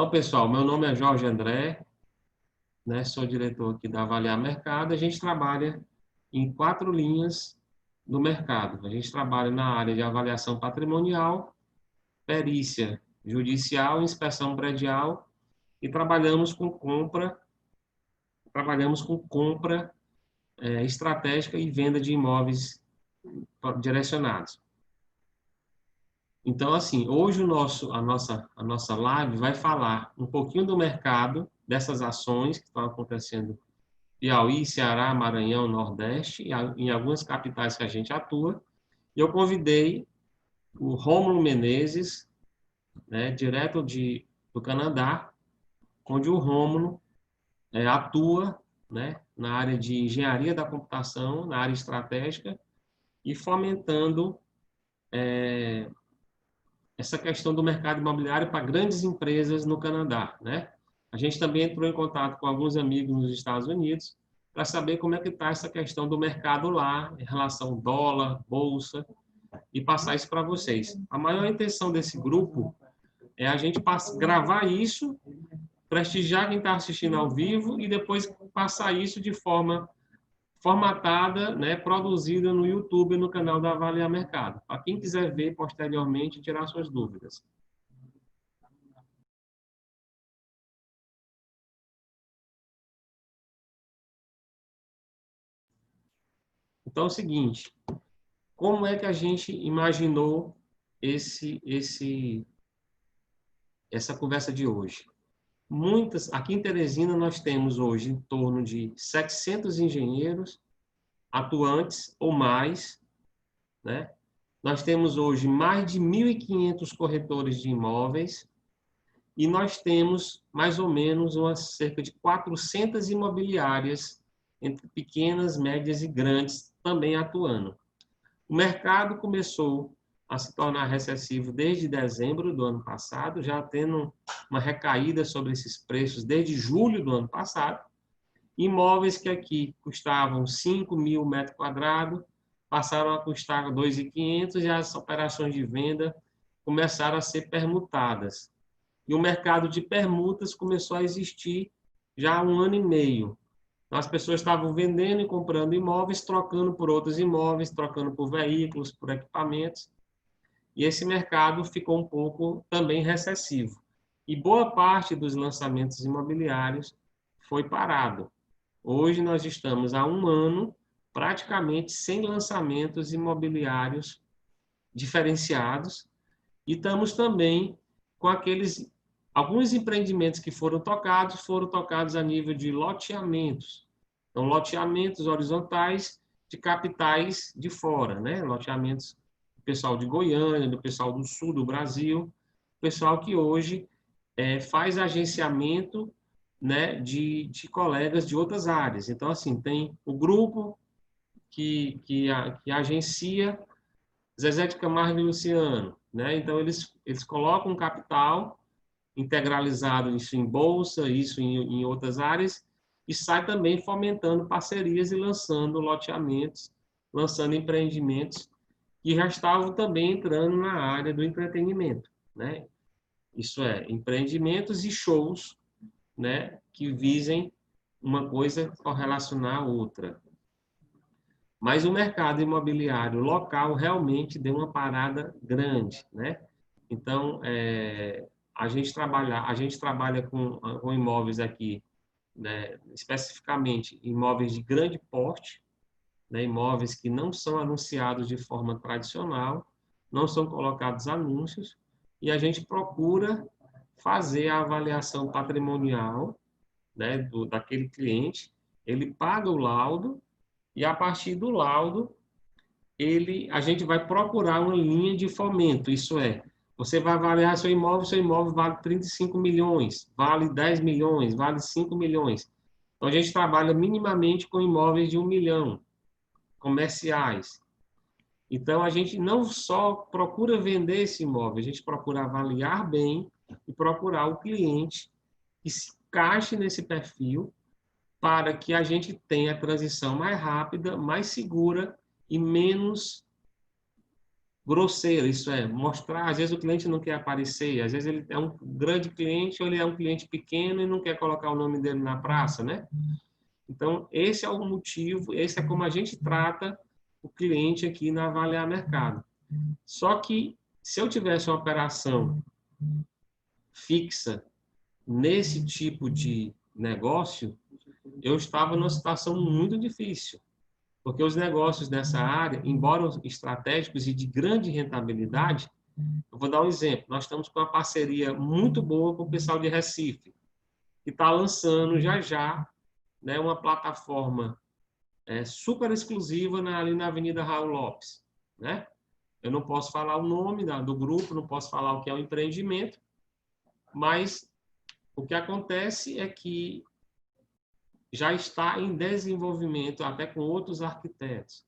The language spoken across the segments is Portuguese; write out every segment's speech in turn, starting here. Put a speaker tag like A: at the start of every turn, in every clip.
A: Então, pessoal, meu nome é Jorge André, né? Sou diretor aqui da Avaliar Mercado. A gente trabalha em 4 linhas do mercado. A gente trabalha na área de avaliação patrimonial, perícia judicial, inspeção predial e trabalhamos com compra estratégica e venda de imóveis direcionados. Então, assim, hoje a nossa live vai falar um pouquinho do mercado, dessas ações que estão acontecendo em Piauí, Ceará, Maranhão, Nordeste, em algumas capitais que a gente atua. E eu convidei o Rômulo Menezes, né, direto do Canadá, onde o Rômulo atua, né, na área de engenharia da computação, na área estratégica, e fomentando essa questão do mercado imobiliário para grandes empresas no Canadá, né? A gente também entrou em contato com alguns amigos nos Estados Unidos para saber como é que está essa questão do mercado lá, em relação ao dólar, bolsa, e passar isso para vocês. A maior intenção desse grupo é a gente gravar isso, prestigiar quem está assistindo ao vivo e depois passar isso de forma formatada, né, produzida no YouTube, no canal da Avaliar Mercado, para quem quiser ver posteriormente e tirar suas dúvidas. Então é o seguinte, como é que a gente imaginou essa conversa de hoje? Aqui em Teresina nós temos hoje em torno de 700 engenheiros atuantes ou mais, né? Nós temos hoje mais de 1.500 corretores de imóveis e nós temos mais ou menos cerca de 400 imobiliárias, entre pequenas, médias e grandes, também atuando. O mercado começou a se tornar recessivo desde dezembro do ano passado, já tendo uma recaída sobre esses preços desde julho do ano passado. Imóveis que aqui custavam 5 mil metros quadrados, passaram a custar 2.500 e as operações de venda começaram a ser permutadas. E o mercado de permutas começou a existir já há 1 ano e meio. Então, as pessoas estavam vendendo e comprando imóveis, trocando por outros imóveis, trocando por veículos, por equipamentos. E esse mercado ficou um pouco também recessivo. E boa parte dos lançamentos imobiliários foi parado. Hoje nós estamos há 1 ano praticamente sem lançamentos imobiliários diferenciados e estamos também com alguns empreendimentos que foram tocados a nível de loteamentos. Então, loteamentos horizontais de capitais de fora, né? Loteamentos do pessoal de Goiânia, do pessoal do sul do Brasil, pessoal que hoje faz agenciamento, né, de colegas de outras áreas. Então, assim, tem o grupo que agencia Zezé de Camargo e Luciano, né? Então, eles colocam um capital integralizado, isso em bolsa, isso em outras áreas, e sai também fomentando parcerias e lançando loteamentos, lançando empreendimentos que já estavam também entrando na área do entretenimento, né? Isso é, empreendimentos e shows, né, que visem uma coisa correlacionar a outra. Mas o mercado imobiliário local realmente deu uma parada grande, né? Então, a gente trabalha com imóveis aqui, né, especificamente imóveis de grande porte, né, imóveis que não são anunciados de forma tradicional, não são colocados anúncios, e a gente procura fazer a avaliação patrimonial, né, daquele cliente, ele paga o laudo, e a partir do laudo, a gente vai procurar uma linha de fomento, isso é, você vai avaliar seu imóvel vale 35 milhões, vale 10 milhões, vale 5 milhões. Então, a gente trabalha minimamente com imóveis de 1 milhão, comerciais. Então, a gente não só procura vender esse imóvel, a gente procura avaliar bem e procurar o cliente que se encaixe nesse perfil para que a gente tenha a transição mais rápida, mais segura e menos grosseira, isso é, mostrar, às vezes o cliente não quer aparecer, às vezes ele é um grande cliente ou ele é um cliente pequeno e não quer colocar o nome dele na praça, né? Então, esse é o motivo, esse é como a gente trata o cliente aqui na Avaliar Mercado. Só que, se eu tivesse uma operação fixa nesse tipo de negócio, eu estava numa situação muito difícil, porque os negócios nessa área, embora estratégicos e de grande rentabilidade, eu vou dar um exemplo, nós estamos com uma parceria muito boa com o pessoal de Recife, que está lançando já já, né, uma plataforma super exclusiva ali na Avenida Raul Lopes, né? Eu não posso falar o nome do grupo, não posso falar o que é o empreendimento, mas o que acontece é que já está em desenvolvimento, até com outros arquitetos.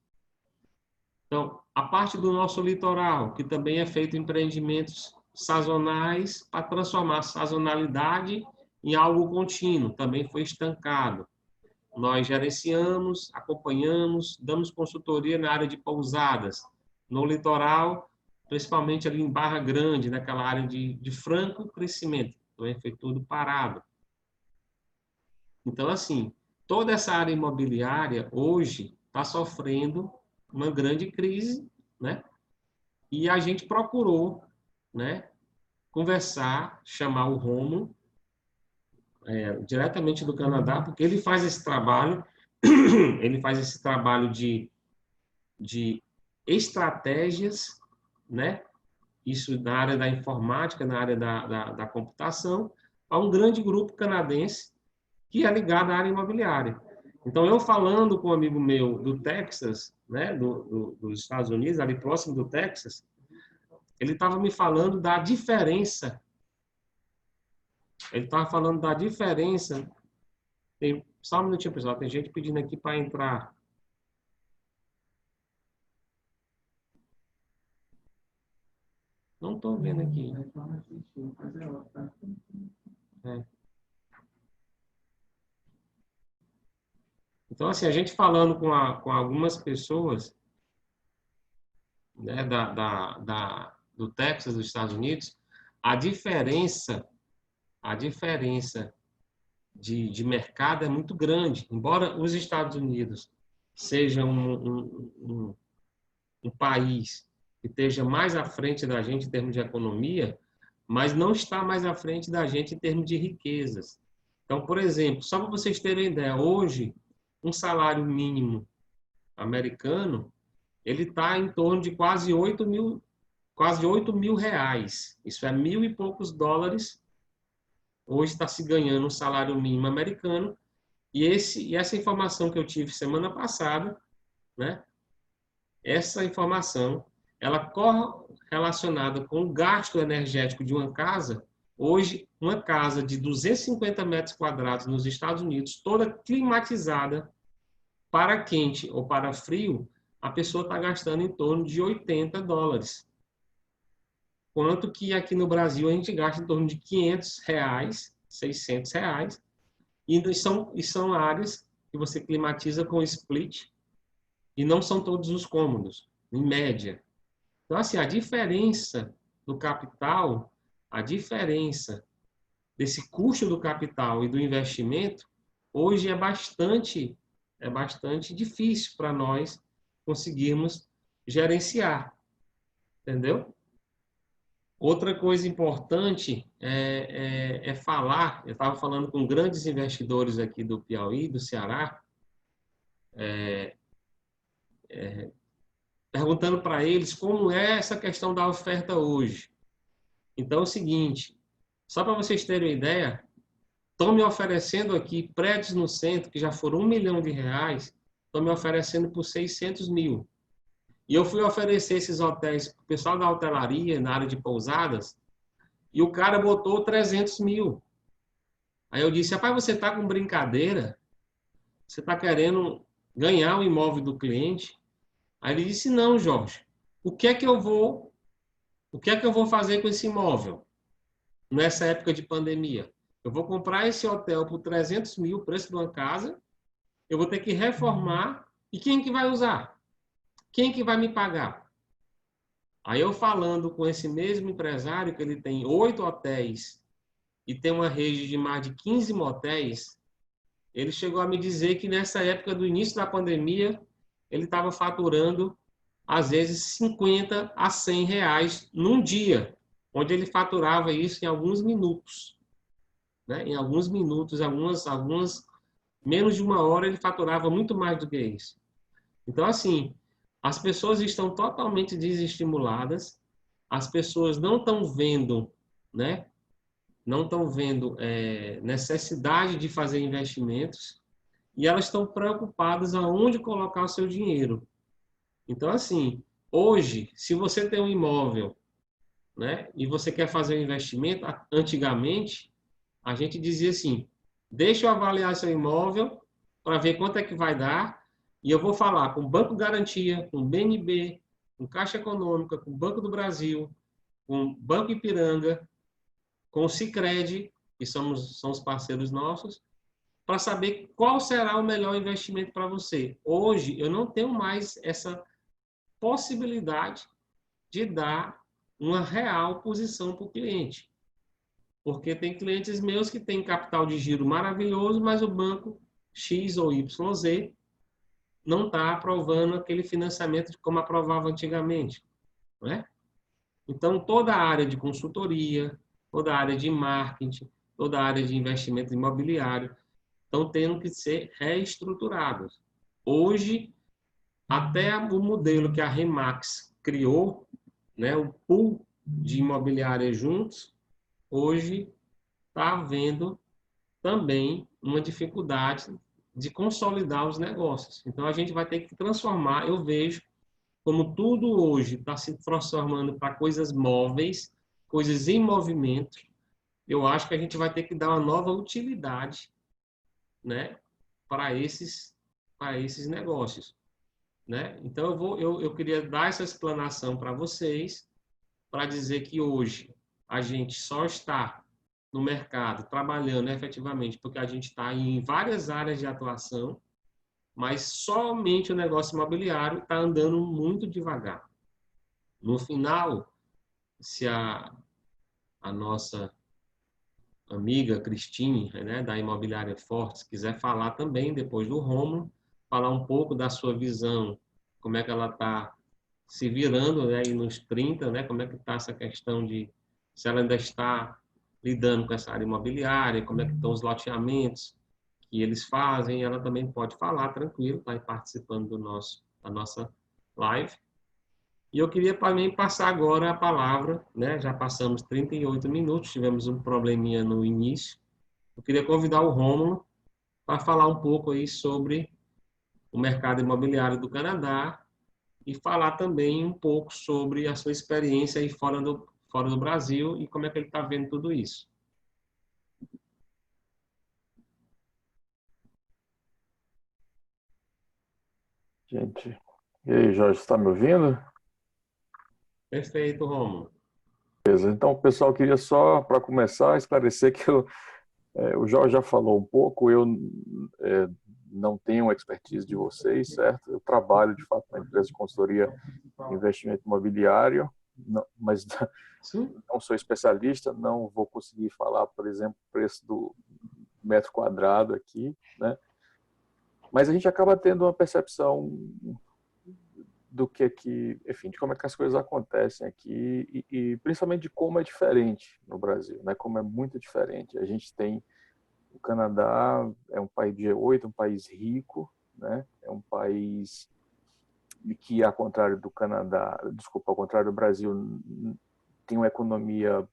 A: Então, a parte do nosso litoral, que também é feito empreendimentos sazonais para transformar a sazonalidade em algo contínuo, também foi estancado. Nós gerenciamos, acompanhamos, damos consultoria na área de pousadas, no litoral, principalmente ali em Barra Grande, naquela área de franco crescimento. Também foi tudo parado. Então, assim, toda essa área imobiliária hoje está sofrendo uma grande crise, né? E a gente procurou, né, conversar, chamar o Romo, diretamente do Canadá, porque ele faz esse trabalho, ele faz esse trabalho de estratégias, né? Isso na área da informática, na área da computação, a um grande grupo canadense que é ligado à área imobiliária. Então, eu falando com um amigo meu do Texas, né, dos Estados Unidos, ali próximo do Texas, ele estava me falando da diferença. Ele estava falando da diferença. Só um minutinho, pessoal. Tem gente pedindo aqui para entrar. Não estou vendo aqui. É. Então, assim, a gente falando com algumas pessoas, né, do Texas, dos Estados Unidos, a diferença de mercado é muito grande. Embora os Estados Unidos seja um país que esteja mais à frente da gente em termos de economia, mas não está mais à frente da gente em termos de riquezas. Então, por exemplo, só para vocês terem ideia, hoje, um salário mínimo americano, ele está em torno de quase 8 mil reais. Isso é 1.000 e poucos dólares. Hoje está se ganhando um salário mínimo americano. E essa informação que eu tive semana passada, né? Essa informação, ela correlacionada com o gasto energético de uma casa. Hoje, uma casa de 250 metros quadrados nos Estados Unidos, toda climatizada, para quente ou para frio, a pessoa está gastando em torno de 80 dólares. Quanto que aqui no Brasil a gente gasta em torno de 500 reais, 600 reais, e são áreas que você climatiza com split, e não são todos os cômodos, em média. Então, assim, a diferença do capital, a diferença desse custo do capital e do investimento, hoje é bastante difícil para nós conseguirmos gerenciar, entendeu? Outra coisa importante é falar, eu estava falando com grandes investidores aqui do Piauí, do Ceará, perguntando para eles como é essa questão da oferta hoje. Então, é o seguinte, só para vocês terem uma ideia, estão me oferecendo aqui prédios no centro que já foram R$1 milhão, estão me oferecendo por 600 mil. E eu fui oferecer esses hotéis para o pessoal da hotelaria, na área de pousadas, e o cara botou 300 mil. Aí eu disse, rapaz, você está com brincadeira? Você está querendo ganhar o imóvel do cliente? Aí ele disse, não, Jorge, o que é que eu vou fazer com esse imóvel nessa época de pandemia? Eu vou comprar esse hotel por 300 mil, preço de uma casa, eu vou ter que reformar, e quem que vai usar? Quem que vai me pagar? Aí eu falando com esse mesmo empresário, que ele tem 8 hotéis e tem uma rede de mais de 15 motéis, ele chegou a me dizer que nessa época do início da pandemia, ele estava faturando, às vezes, 50 a 100 reais num dia, onde ele faturava isso em alguns minutos. Né? Em alguns minutos, menos de uma hora, ele faturava muito mais do que isso. Então, assim, as pessoas estão totalmente desestimuladas, as pessoas não estão vendo, né? Não estão vendo necessidade de fazer investimentos e elas estão preocupadas aonde colocar o seu dinheiro. Então, assim, hoje, se você tem um imóvel, né, e você quer fazer um investimento, antigamente, a gente dizia assim, deixa eu avaliar seu imóvel para ver quanto é que vai dar e eu vou falar com o Banco Garantia, com o BNB, com Caixa Econômica, com o Banco do Brasil, com o Banco Ipiranga, com o Sicredi, que são os parceiros nossos, para saber qual será o melhor investimento para você. Hoje, eu não tenho mais essa possibilidade de dar uma real posição para o cliente. Porque tem clientes meus que têm capital de giro maravilhoso, mas o banco X ou YZ não está aprovando aquele financiamento como aprovava antigamente. Não é? Então, toda a área de consultoria, toda a área de marketing, toda a área de investimento imobiliário estão tendo que ser reestruturados. Hoje, até o modelo que a Remax criou, né, o pool de imobiliária juntos, hoje está havendo também uma dificuldade de consolidar os negócios. Então, a gente vai ter que transformar, eu vejo, como tudo hoje está se transformando para coisas móveis, coisas em movimento, eu acho que a gente vai ter que dar uma nova utilidade, né, para esses negócios, né? Então eu queria dar essa explanação para vocês, para dizer que hoje a gente só está no mercado trabalhando efetivamente porque a gente está em várias áreas de atuação, mas somente o negócio imobiliário está andando muito devagar. No final, se a nossa amiga Cristine, né, da Imobiliária Fortes, quiser falar também, depois do Rômulo, falar um pouco da sua visão, como é que ela está se virando, né, aí nos 30, né, como é que está essa questão de se ela ainda está lidando com essa área imobiliária, como é que estão os loteamentos que eles fazem, ela também pode falar tranquilo, está participando da nossa live. E eu queria também passar agora a palavra, né? Já passamos 38 minutos, tivemos um probleminha no início. Eu queria convidar o Rômulo para falar um pouco aí sobre o mercado imobiliário do Canadá e falar também um pouco sobre a sua experiência aí fora do Brasil e como é que ele está vendo tudo isso.
B: Gente, e aí, Jorge, está me ouvindo?
A: Perfeito, Rômulo.
B: Beleza. Então, pessoal, queria só, para começar, esclarecer que o Jorge já falou um pouco, eu é, não tenho expertise de vocês, certo? Eu trabalho, de fato, na empresa de consultoria em investimento imobiliário, mas
A: Sim?
B: não sou especialista, não vou conseguir falar, por exemplo, o preço do metro quadrado aqui, né? Mas a gente acaba tendo uma percepção do enfim, de como é que as coisas acontecem aqui e principalmente de como é diferente no Brasil, né? Como é muito diferente. A gente tem o Canadá é um país de G8, um país rico, né? É um país que, ao contrário do Canadá, desculpa, ao contrário do Brasil, tem uma economia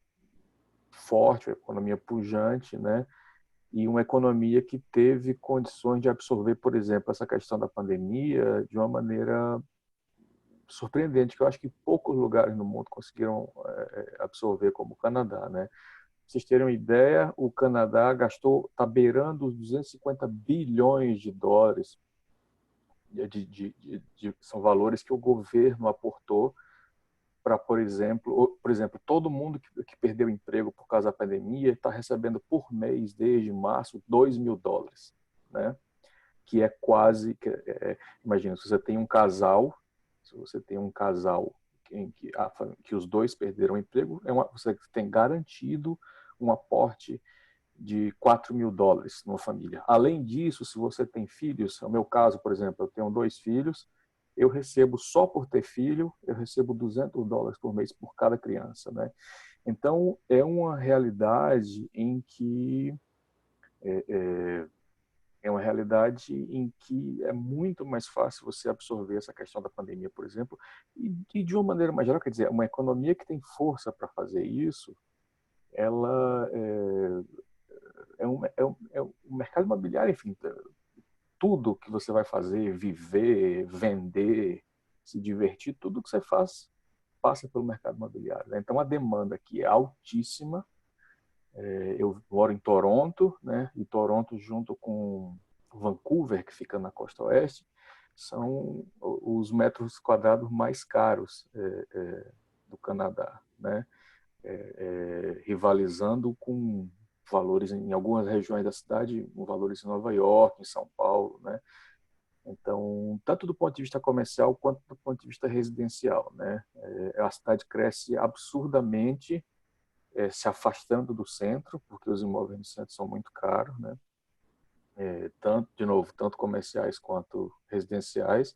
B: forte, uma economia pujante, né? E uma economia que teve condições de absorver, por exemplo, essa questão da pandemia de uma maneira surpreendente, que eu acho que poucos lugares no mundo conseguiram absorver como o Canadá, né? Pra vocês terem uma ideia, o Canadá está beirando os 250 bilhões de dólares, são valores que o governo aportou para, por exemplo, todo mundo que perdeu emprego por causa da pandemia está recebendo por mês, desde março, 2 mil dólares, né? Que é quase, imagina, se você tem um casal que os dois perderam o emprego, você tem garantido um aporte de $4.000 numa família. Além disso, se você tem filhos, no meu caso, por exemplo, eu tenho 2 filhos, eu recebo, só por ter filho, eu recebo $200 por mês por cada criança, né? Então, é uma realidade em que é muito mais fácil você absorver essa questão da pandemia, por exemplo, e de uma maneira mais geral, quer dizer, uma economia que tem força para fazer isso, ela o mercado imobiliário, enfim, tudo que você vai fazer, viver, vender, se divertir, tudo que você faz passa pelo mercado imobiliário, né? Então a demanda aqui é altíssima. Eu moro em Toronto, né? E Toronto junto com Vancouver, que fica na costa oeste, são os metros quadrados mais caros do Canadá, né? Rivalizando com valores em algumas regiões da cidade, valores em Nova York, em São Paulo, né? Então, tanto do ponto de vista comercial quanto do ponto de vista residencial, né? A cidade cresce absurdamente, se afastando do centro, porque os imóveis no centro são muito caros, né? Tanto comerciais quanto residenciais.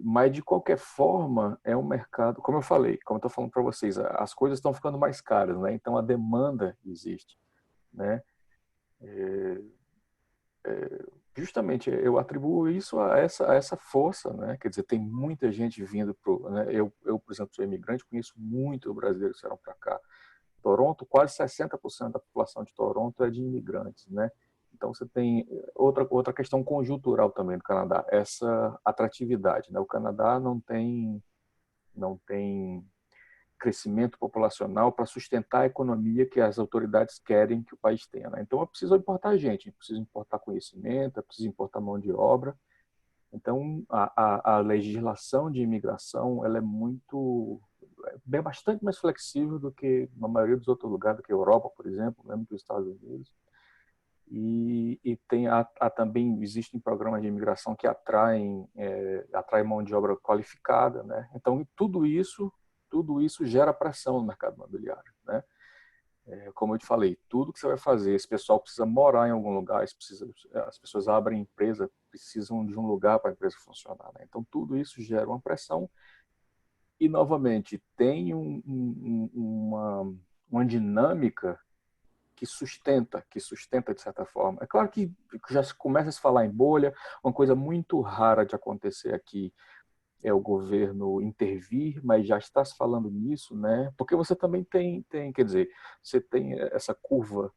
B: Mas, de qualquer forma, é um mercado, como eu falei, como eu estou falando para vocês, as coisas estão ficando mais caras, né? Então, a demanda existe, né? Justamente, eu atribuo isso a essa força, né? Quer dizer, tem muita gente vindo pro, né? Por exemplo, sou imigrante, conheço muito brasileiros que vieram para cá. Toronto, quase 60% da população de Toronto é de imigrantes, né? Então você tem outra questão conjuntural também do Canadá, essa atratividade, né? O Canadá não tem crescimento populacional para sustentar a economia que as autoridades querem que o país tenha, né? Então é preciso importar gente, é preciso importar conhecimento, é preciso importar mão de obra. Então a legislação de imigração ela é bastante mais flexível do que na maioria dos outros lugares, do que a Europa, por exemplo, mesmo que os Estados Unidos. Também existem programas de imigração que atraem mão de obra qualificada, né? Então tudo isso gera pressão no mercado imobiliário, né? Como eu te falei, tudo que você vai fazer, esse pessoal precisa morar em algum lugar, as pessoas abrem empresa, precisam de um lugar para a empresa funcionar, né? Então tudo isso gera uma pressão e, novamente, tem uma dinâmica que sustenta de certa forma. É claro que já se começa a se falar em bolha, uma coisa muito rara de acontecer aqui é o governo intervir, mas já está se falando nisso, né? Porque você também quer dizer, você tem essa curva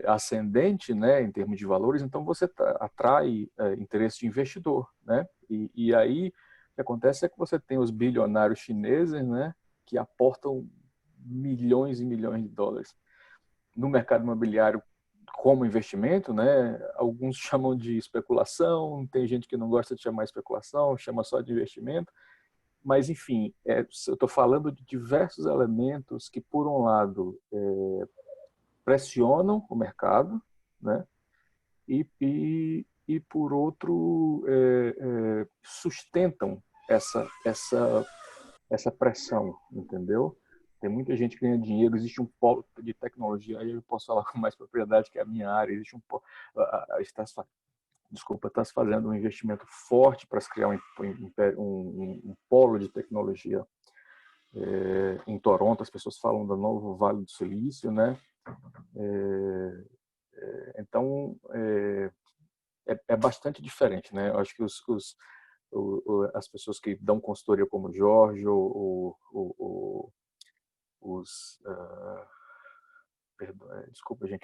B: ascendente, né, em termos de valores, então você atrai interesse de investidor, né? E aí o que acontece é que você tem os bilionários chineses, né, que aportam milhões e milhões de dólares no mercado imobiliário como investimento, né? Alguns chamam de especulação, tem gente que não gosta de chamar especulação, chama só de investimento, mas enfim, eu estou falando de diversos elementos que, por um lado, pressionam o mercado, né? E por outro, sustentam essa pressão, entendeu? Tem muita gente que ganha dinheiro, existe um polo de tecnologia, aí eu posso falar com mais propriedade, que é a minha área, existe um polo, está se fazendo um investimento forte para se criar um polo de tecnologia em Toronto. As pessoas falam do novo Vale do Silício, né? Então, é bastante diferente, né? Eu acho que as pessoas que dão consultoria como o Jorge, desculpa, gente,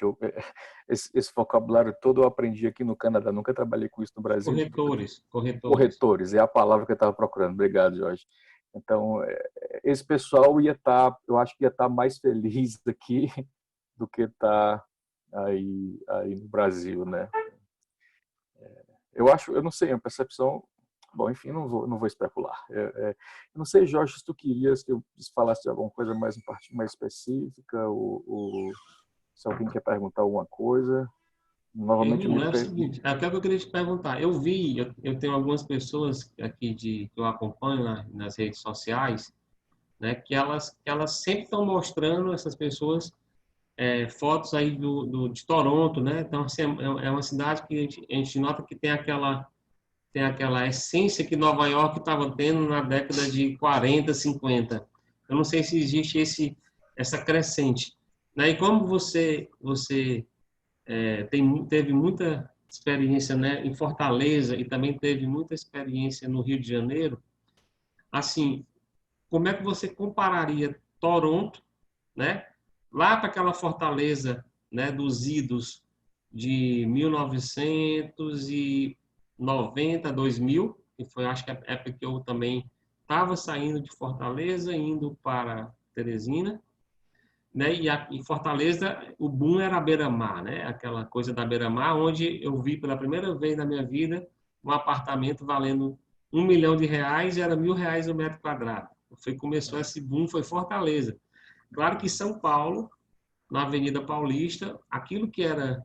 B: esse vocabulário todo eu aprendi aqui no Canadá, nunca trabalhei com isso no Brasil.
A: Corretores.
B: Corretores, é a palavra que eu estava procurando. Obrigado, Jorge. Então, esse pessoal eu acho que ia estar mais feliz aqui do que está aí no Brasil, né? Eu não sei, a percepção. Bom, enfim, não vou especular. Eu não sei, Jorge, se tu querias que eu falasse de alguma coisa mais, mais específica, ou se alguém quer perguntar alguma coisa. Novamente eu me
A: É o
B: perdi.
A: seguinte, é o que eu queria te perguntar. Eu tenho algumas pessoas aqui que eu acompanho nas redes sociais, né, que elas sempre estão mostrando essas pessoas fotos aí de Toronto, né? Então, assim, é uma cidade que a gente nota que tem aquela essência que Nova York estava tendo na década de 40, 50. Eu não sei se existe essa crescente. Né? E como você teve muita experiência, né, em Fortaleza e também teve muita experiência no Rio de Janeiro, assim, como é que você compararia Toronto, né, lá para aquela Fortaleza, né, dos idos de 1990, 2000, que foi, acho que a época que eu também estava saindo de Fortaleza, indo para Teresina, né? Em Fortaleza, o boom era a beira-mar, né? Aquela coisa da beira-mar, onde eu vi pela primeira vez na minha vida um apartamento valendo R$ 1 milhão e era R$ 1.000 o metro quadrado. Começou esse boom, foi Fortaleza. Claro que São Paulo, na Avenida Paulista, aquilo que era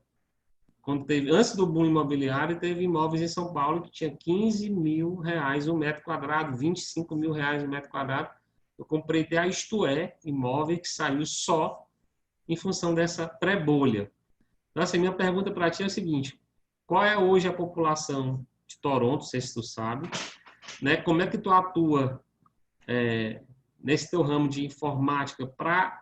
A: quando teve antes do boom imobiliário, teve imóveis em São Paulo que tinha R$ 15.000 o metro quadrado, R$ 25.000 o metro quadrado. Eu comprei até a Isto É, imóvel que saiu só em função dessa pré-bolha. Então, assim, minha pergunta para ti é o seguinte: qual é hoje a população de Toronto, não sei se tu sabe, né? Como é que tu atua nesse teu ramo de informática para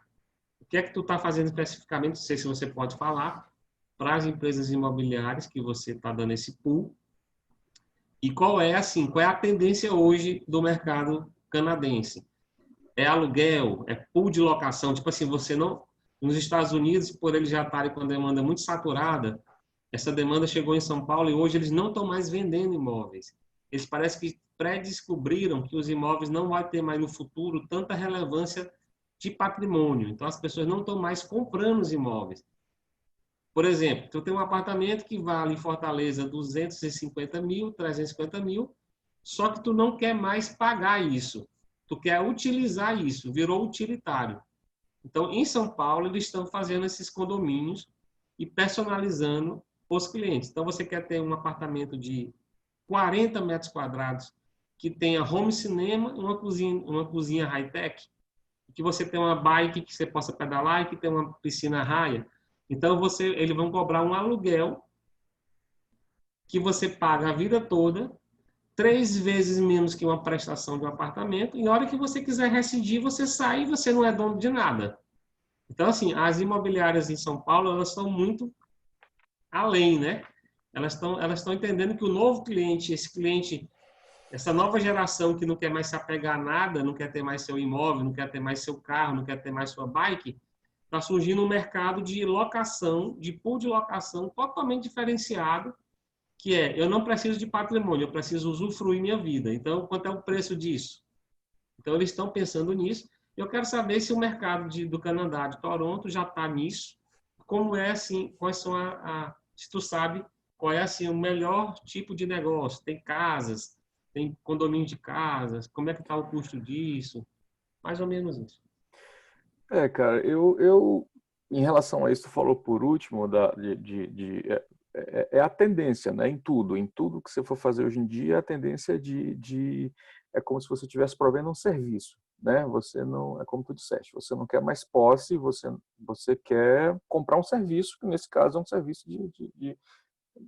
A: o que é que tu está fazendo especificamente, não sei se você pode falar, para as empresas imobiliárias que você está dando esse pool, e qual é a tendência hoje do mercado canadense? É aluguel, é pool de locação, tipo assim, você não nos Estados Unidos, por eles já estarem com a demanda muito saturada, essa demanda chegou em São Paulo e hoje eles não estão mais vendendo imóveis. Eles parecem que pré-descobriram que os imóveis não vão ter mais no futuro tanta relevância de patrimônio. Então as pessoas não estão mais comprando os imóveis. Por exemplo, tu tem um apartamento que vale em Fortaleza 250 mil, 350 mil, só que tu não quer mais pagar isso. Tu quer utilizar isso, virou utilitário. Então, em São Paulo, eles estão fazendo esses condomínios e personalizando os clientes. Então, você quer ter um apartamento de 40 metros quadrados que tenha home cinema, uma cozinha high-tech, que você tenha uma bike que você possa pedalar e que tenha uma piscina raia. Então, eles vão cobrar um aluguel que você paga a vida toda, 3 vezes menos que uma prestação de um apartamento, e na hora que você quiser rescindir, você sai e você não é dono de nada. Então, assim, as imobiliárias em São Paulo, elas estão muito além, né? Elas estão entendendo que o novo cliente, esse cliente, essa nova geração que não quer mais se apegar a nada, não quer ter mais seu imóvel, não quer ter mais seu carro, não quer ter mais sua bike, está surgindo um mercado de locação, de pool de locação totalmente diferenciado, que eu não preciso de patrimônio, eu preciso usufruir minha vida. Então, quanto é o preço disso? Então, eles estão pensando nisso. Eu quero saber se o mercado do Canadá, de Toronto, já está nisso. Como é, assim, quais são se tu sabe, qual é, assim, o melhor tipo de negócio? Tem casas, tem condomínio de casas, como é que está o custo disso? Mais ou menos isso.
B: Cara, eu, em relação a isso, tu falou por último, é a tendência, né? Em tudo que você for fazer hoje em dia, a tendência é como se você estivesse provendo um serviço, né? Você não, é como tu disseste, você não quer mais posse, você quer comprar um serviço, que nesse caso é um serviço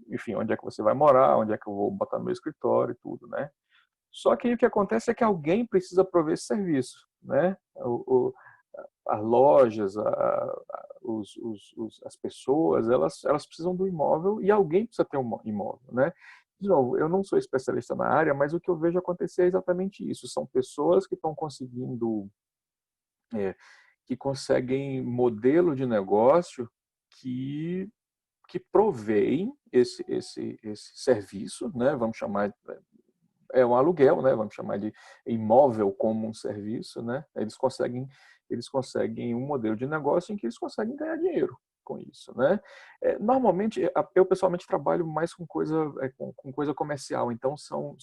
B: enfim, onde é que você vai morar, onde é que eu vou botar meu escritório e tudo, né? Só que aí o que acontece é que alguém precisa prover esse serviço, né? As lojas, as pessoas, elas precisam do imóvel e alguém precisa ter um imóvel, né? De novo, eu não sou especialista na área, mas o que eu vejo acontecer é exatamente isso. São pessoas que estão conseguindo, que conseguem modelo de negócio que que proveem esse serviço, né? Vamos chamar um aluguel, né? Vamos chamar de imóvel como um serviço, né? Eles conseguem um modelo de negócio em que eles conseguem ganhar dinheiro com isso, né? Normalmente, eu pessoalmente trabalho mais com coisa comercial, então são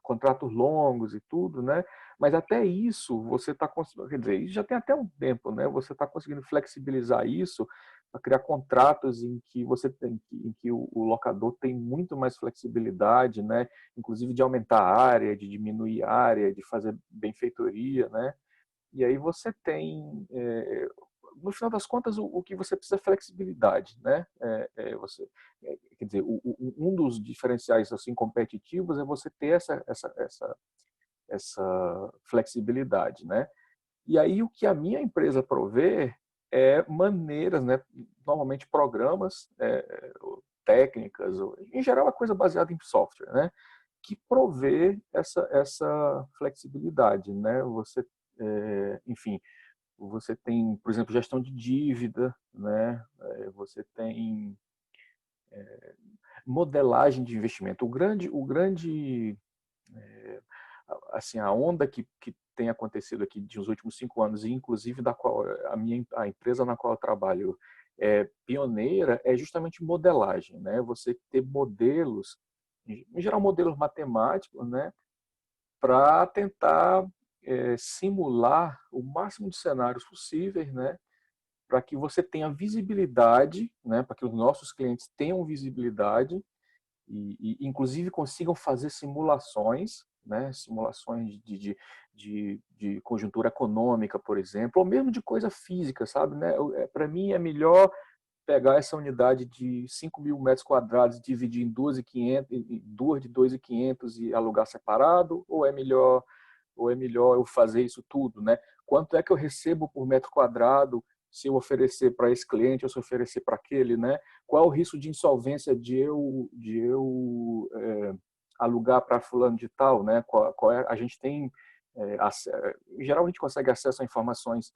B: contratos longos e tudo, né? Mas até isso você está conseguindo, quer dizer, isso já tem até um tempo, né? Você está conseguindo flexibilizar isso a criar contratos em que em que o locador tem muito mais flexibilidade, né? Inclusive de aumentar a área, de diminuir a área, de fazer benfeitoria, né? E aí você tem, no final das contas, o que você precisa é flexibilidade, né? Quer dizer, um dos diferenciais assim competitivos é você ter essa flexibilidade, né? E aí o que a minha empresa provê é maneiras, né? Normalmente programas, técnicas, em geral é coisa baseada em software, né? Que provê essa flexibilidade, né? Você, enfim, você tem, por exemplo, gestão de dívida, né? Você tem modelagem de investimento. O grande assim, a onda que tem acontecido aqui nos últimos 5 anos, e inclusive da qual a empresa na qual eu trabalho é pioneira, é justamente modelagem, né? Você ter modelos, em geral modelos matemáticos, né? Para tentar simular o máximo de cenários possíveis, né? Para que você tenha visibilidade, né? Para que os nossos clientes tenham visibilidade inclusive consigam fazer simulações, né? Simulações de conjuntura econômica, por exemplo, ou mesmo de coisa física, sabe? Né? Para mim é melhor pegar essa unidade de 5.000 metros quadrados e dividir em duas de 2.500 e alugar separado, ou é melhor eu fazer isso tudo, né? Quanto é que eu recebo por metro quadrado se eu oferecer para esse cliente ou se eu oferecer para aquele, né? Qual é o risco de insolvência de eu alugar para fulano de tal, né? A gente tem, em geral a gente consegue acesso a informações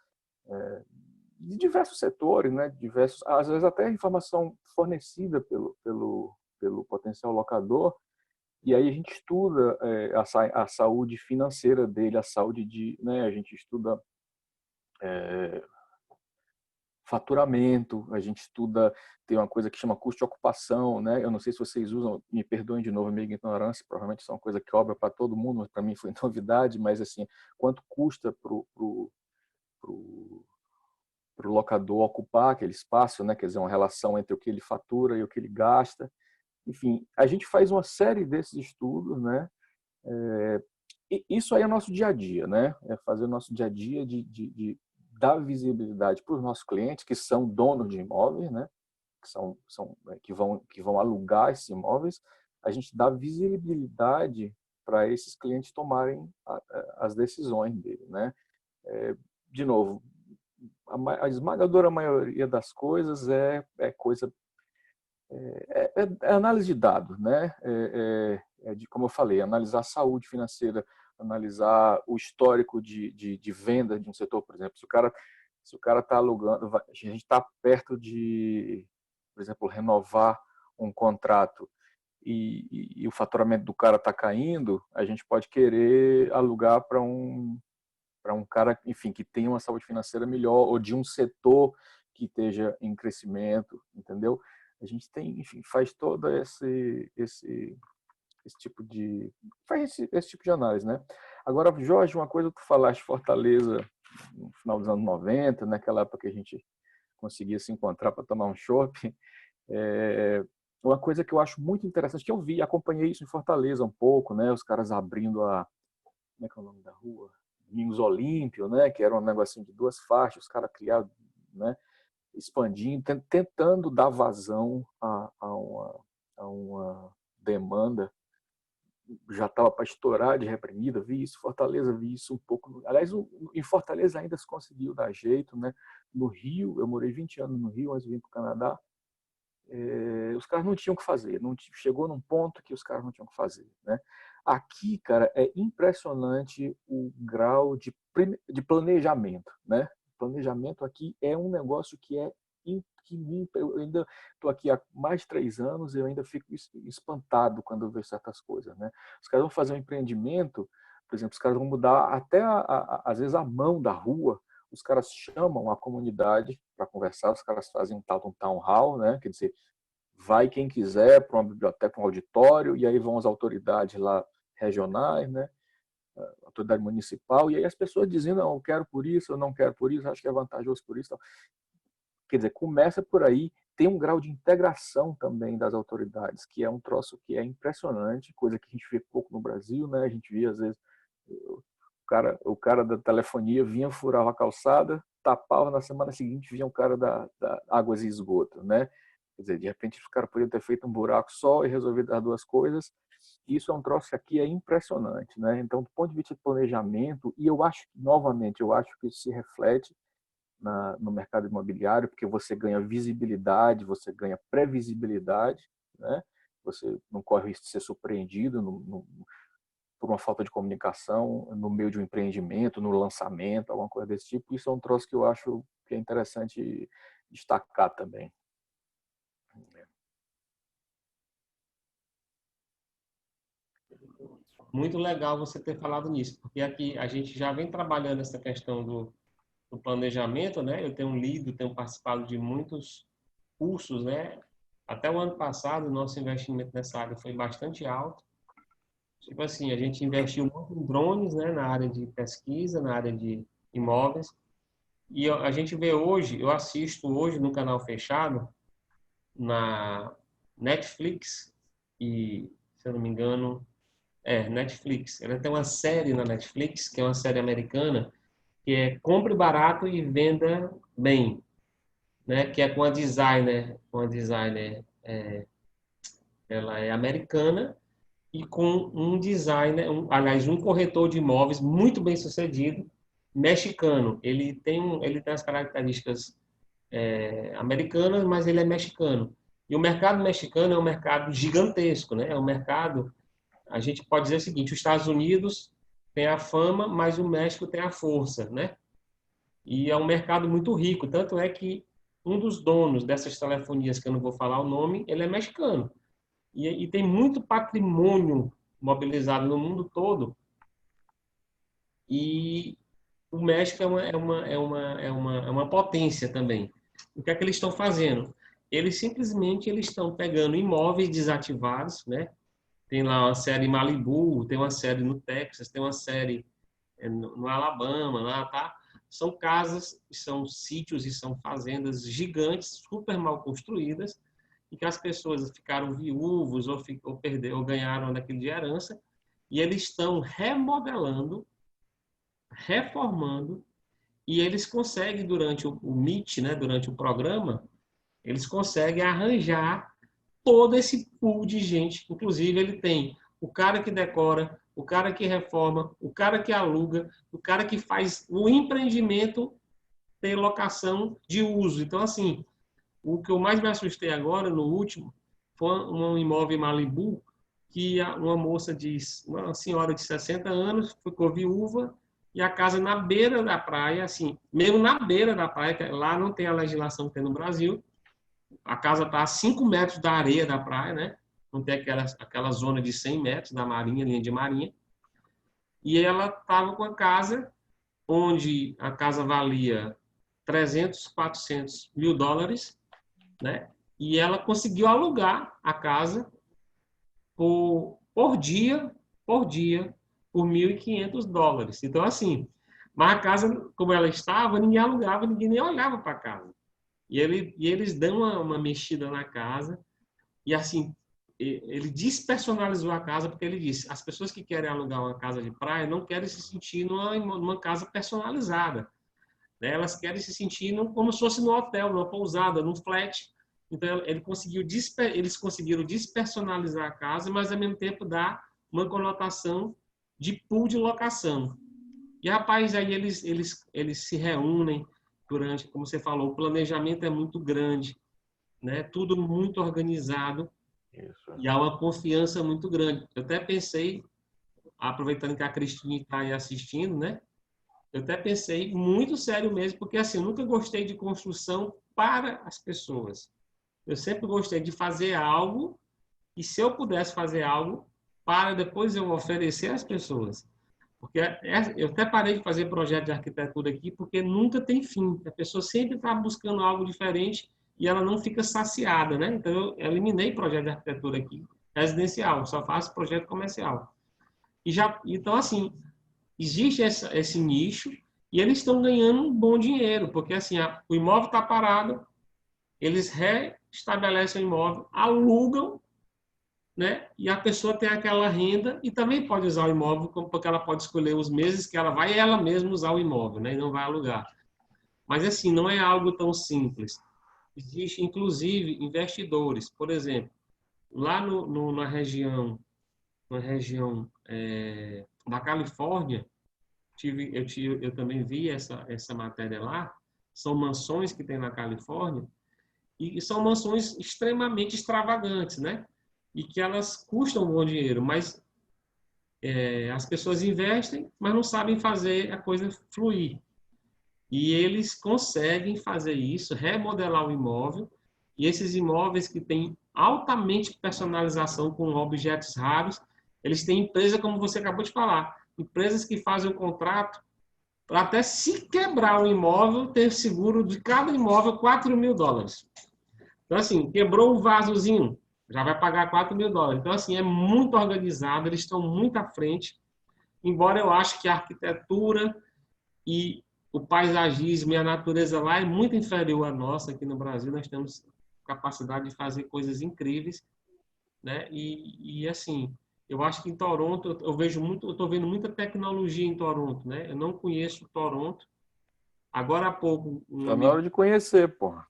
B: de diversos setores, né? Às vezes até informação fornecida pelo potencial locador, e aí a gente estuda a saúde financeira dele, a saúde né? A gente estuda faturamento, a gente estuda, tem uma coisa que chama custo de ocupação, né? Eu não sei se vocês usam, me perdoem de novo a minha ignorância, provavelmente isso é uma coisa que é óbvia para todo mundo, mas para mim foi novidade, mas assim, quanto custa pro locador ocupar aquele espaço, né? Quer dizer, uma relação entre o que ele fatura e o que ele gasta. Enfim, a gente faz uma série desses estudos, né? E isso aí é nosso dia a dia, né? É fazer o nosso dia a dia de dar visibilidade para os nossos clientes, que são donos de imóveis, né? Que vão alugar esses imóveis. A gente dá visibilidade para esses clientes tomarem as decisões dele, né? De novo, a esmagadora maioria das coisas é coisa análise de dados, né? Como eu falei, analisar a saúde financeira, analisar o histórico de venda de um setor, por exemplo. Se o cara está alugando, a gente está perto de, por exemplo, renovar um contrato e o faturamento do cara está caindo, a gente pode querer alugar para um cara, enfim, que tenha uma saúde financeira melhor, ou de um setor que esteja em crescimento, entendeu? A gente tem, enfim, faz todo esse tipo de esse tipo de análise, né? Agora, Jorge, uma coisa que tu falaste, Fortaleza, no final dos anos 90, naquela época que a gente conseguia se encontrar para tomar um chopp, uma coisa que eu acho muito interessante, que eu vi, acompanhei isso em Fortaleza um pouco, né? Os caras abrindo como é que é o nome da rua? Domingos Olímpio, né? Que era um negocinho de 2 faixas, os caras criaram, né? Expandindo, tentando dar vazão a uma demanda, já estava para estourar de reprimida, vi isso, Fortaleza vi isso um pouco, aliás, em Fortaleza ainda se conseguiu dar jeito, né? No Rio, eu morei 20 anos no Rio, antes de vir para o Canadá, os caras não tinham o que fazer, não chegou num ponto que os caras não tinham o que fazer, né? Aqui, cara, é impressionante o grau de planejamento, né? Planejamento aqui é um negócio que eu ainda estou aqui há mais de 3 anos e eu ainda fico espantado quando eu vejo certas coisas, né? Os caras vão fazer um empreendimento, por exemplo, os caras vão mudar até às vezes a mão da rua, os caras chamam a comunidade para conversar, os caras fazem um tal de um town hall, né? Quer dizer, vai quem quiser para uma biblioteca, um auditório, e aí vão as autoridades lá regionais, né? A autoridade municipal, e aí as pessoas dizem, não, eu quero por isso, eu não quero por isso, acho que é vantajoso por isso. Quer dizer, começa por aí, tem um grau de integração também das autoridades, que é um troço que é impressionante, coisa que a gente vê pouco no Brasil, né? A gente via, às vezes, o cara da telefonia vinha, furava a calçada, tapava, na semana seguinte vinha um cara da águas e esgoto, né? Quer dizer, de repente os caras podiam ter feito um buraco só e resolvido as duas coisas. Isso é um troço que aqui é impressionante, né? Então, do ponto de vista de planejamento, e eu acho, novamente, eu acho que isso se reflete no mercado imobiliário, porque você ganha visibilidade, você ganha previsibilidade, né? Você não corre o risco de ser surpreendido por uma falta de comunicação no meio de um empreendimento, no lançamento, alguma coisa desse tipo. Isso é um troço que eu acho que é interessante destacar também.
A: Muito legal você ter falado nisso, porque aqui a gente já vem trabalhando essa questão do planejamento, né? Eu tenho lido, tenho participado de muitos cursos, né? Até o ano passado, o nosso investimento nessa área foi bastante alto. Tipo assim, a gente investiu muito em drones, né? Na área de pesquisa, na área de imóveis. E a gente vê hoje, eu assisto hoje no canal fechado, na Netflix, e, se eu não me engano, Netflix. Ela tem uma série na Netflix, que é uma série americana, que é Compre Barato e Venda Bem, né? Que é com a designer, ela é americana, e com um designer, aliás, um corretor de imóveis muito bem sucedido, mexicano. Ele tem as características americanas, mas ele é mexicano. E o mercado mexicano é um mercado gigantesco, né? É um mercado, a gente pode dizer o seguinte, os Estados Unidos tem a fama, mas o México tem a força, né? E é um mercado muito rico, tanto é que um dos donos dessas telefonias, que eu não vou falar o nome, ele é mexicano. E tem muito patrimônio mobilizado no mundo todo. E o México é uma potência também. O que é que eles estão fazendo? Eles estão pegando imóveis desativados, né? Tem lá uma série em Malibu, tem uma série no Texas, tem uma série no Alabama, lá, tá? São casas, são sítios e são fazendas gigantes, super mal construídas, e que as pessoas ficaram viúvos ou perderam, ou ganharam daquele de herança, e eles estão remodelando, reformando, e eles conseguem, durante o Meet, né, durante o programa, eles conseguem arranjar todo esse pool de gente. Inclusive, ele tem o cara que decora, o cara que reforma, o cara que aluga, o cara que faz o empreendimento ter locação de uso. Então, assim, o que eu mais me assustei agora, no último, foi um imóvel em Malibu, que uma senhora de 60 anos, ficou viúva, e a casa na beira da praia, assim, mesmo na beira da praia, que lá não tem a legislação que tem no Brasil, a casa está a 5 metros da areia da praia, né? Não tem aquela zona de 100 metros da marinha, linha de marinha. E ela estava com a casa, onde a casa valia 300, 400 mil dólares, né? E ela conseguiu alugar a casa por dia, por 1.500 dólares. Então, assim, mas a casa, como ela estava, ninguém alugava, ninguém nem olhava para a casa. E eles dão uma mexida na casa, e assim, ele despersonalizou a casa, porque ele disse, as pessoas que querem alugar uma casa de praia não querem se sentir numa casa personalizada, né? Elas querem se sentir como se fosse no hotel, numa pousada, num flat. Então, eles conseguiram despersonalizar a casa, mas ao mesmo tempo dar uma conotação de pool de locação. E, rapaz, aí eles se reúnem durante, como você falou, o planejamento é muito grande, né? Tudo muito organizado.
B: Isso.
A: E há uma confiança muito grande. Eu até pensei, aproveitando que a Cristina está aí assistindo, né? Eu até pensei muito sério mesmo, porque assim, eu nunca gostei de construção para as pessoas. Eu sempre gostei de fazer algo, e se eu pudesse fazer algo, para depois eu oferecer às pessoas. Porque eu até parei de fazer projeto de arquitetura aqui, porque nunca tem fim. A pessoa sempre está buscando algo diferente e ela não fica saciada, né? Então, eu eliminei projeto de arquitetura aqui, residencial, só faço projeto comercial. Então, assim, existe esse nicho e eles estão ganhando um bom dinheiro, porque assim, o imóvel está parado, eles restabelecem o imóvel, alugam, né? E a pessoa tem aquela renda e também pode usar o imóvel, porque ela pode escolher os meses que ela vai ela mesma usar o imóvel, né? E não vai alugar. Mas assim, não é algo tão simples. Existe, inclusive, investidores. Por exemplo, lá na região da Califórnia, eu também vi essa matéria lá. São mansões que tem na Califórnia e são mansões extremamente extravagantes, né? E que elas custam um bom dinheiro, mas as pessoas investem, mas não sabem fazer a coisa fluir. E eles conseguem fazer isso, remodelar o imóvel, e esses imóveis que têm altamente personalização com objetos raros, eles têm empresa, como você acabou de falar, empresas que fazem o contrato para até se quebrar o imóvel, ter seguro de cada imóvel US$ 4.000. Então, assim, quebrou um vasozinho, já vai pagar US$ 4.000. Então, assim, é muito organizado, eles estão muito à frente, embora eu ache que a arquitetura e o paisagismo e a natureza lá é muito inferior à nossa aqui no Brasil. Nós temos capacidade de fazer coisas incríveis, né? E assim, eu acho que em Toronto eu vejo muito, eu estou vendo muita tecnologia em Toronto, né? Eu não conheço Toronto. Agora há pouco um
B: Tá na
A: amigo,
B: hora de conhecer, porra.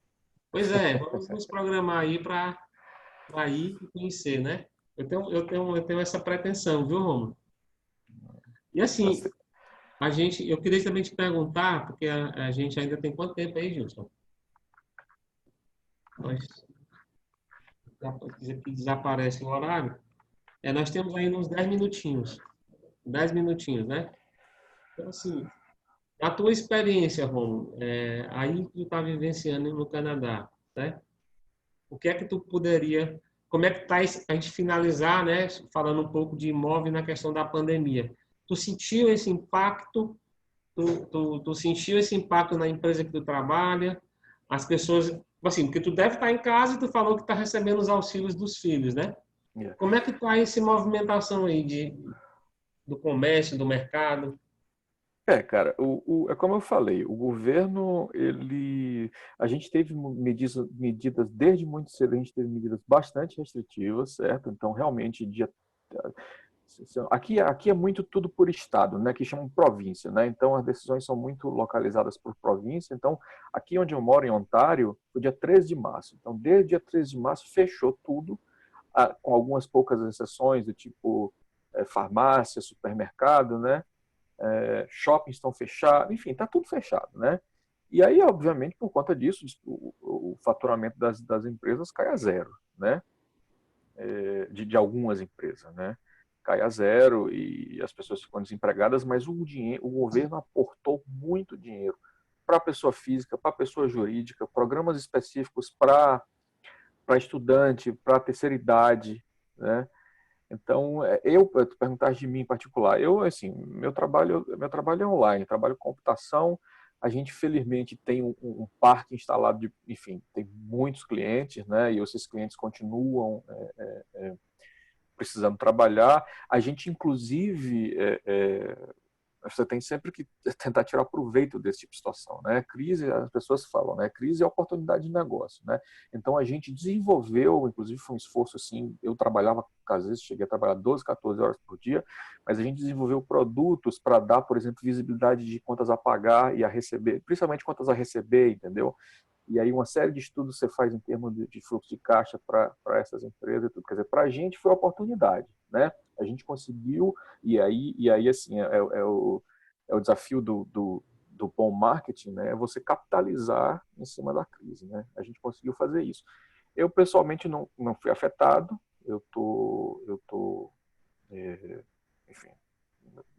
A: pois é, vamos nos programar aí para ir e conhecer, né? Eu tenho essa pretensão, viu, Romulo? E
B: Tá
A: assim,
B: certo.
A: eu queria também te perguntar, porque a gente ainda tem quanto tempo aí, Gilson? Nós, que desaparece o horário. Nós temos ainda uns 10 minutinhos. 10 minutinhos, né? Então, assim, a tua experiência, Romulo, aí que tu está vivenciando no Canadá, né? O que é que tu poderia... Como é que está a gente finalizar, né? Falando um pouco de imóvel na questão da pandemia. Tu sentiu esse impacto? Tu sentiu esse impacto na empresa que tu trabalha? As pessoas... Assim, porque tu deve estar em casa e tu falou que está recebendo os auxílios dos filhos, né?
B: Yeah.
A: Como é que está essa movimentação aí do comércio, do mercado?
B: Cara, é como eu falei, o governo, a gente teve medidas desde muito cedo, a gente teve medidas bastante restritivas, certo? Então, realmente, aqui é muito tudo por estado, né? Que chamam província, né? Então, as decisões são muito localizadas por província. Então, aqui onde eu moro, em Ontário, foi dia 13 de março. Então, desde dia 13 de março, fechou tudo, com algumas poucas exceções, do tipo farmácia, supermercado, né? Shoppings estão fechados, enfim, está tudo fechado, né? E aí, obviamente, por conta disso, o faturamento das empresas cai a zero, né? De algumas empresas, né? Cai a zero e as pessoas ficam desempregadas, mas o governo aportou muito dinheiro para a pessoa física, para a pessoa jurídica, programas específicos para estudante, para a terceira idade, né? Então, tu perguntaste de mim em particular, assim, meu trabalho é online, trabalho com computação, a gente felizmente tem um parque instalado enfim, tem muitos clientes, né, e esses clientes continuam precisando trabalhar. A gente, inclusive, você tem sempre que tentar tirar proveito desse tipo de situação, né? Crise, as pessoas falam, né? Crise é oportunidade de negócio, né? Então a gente desenvolveu, inclusive foi um esforço assim, eu trabalhava, às vezes cheguei a trabalhar 12, 14 horas por dia, mas a gente desenvolveu produtos para dar, por exemplo, visibilidade de contas a pagar e a receber, principalmente contas a receber, entendeu? E aí uma série de estudos você faz em termos de fluxo de caixa para essas empresas e tudo. Quer dizer, para a gente foi oportunidade, né? A gente conseguiu, e aí assim, é o desafio do bom marketing, né? É você capitalizar em cima da crise, né? A gente conseguiu fazer isso. Eu, pessoalmente, não fui afetado, enfim,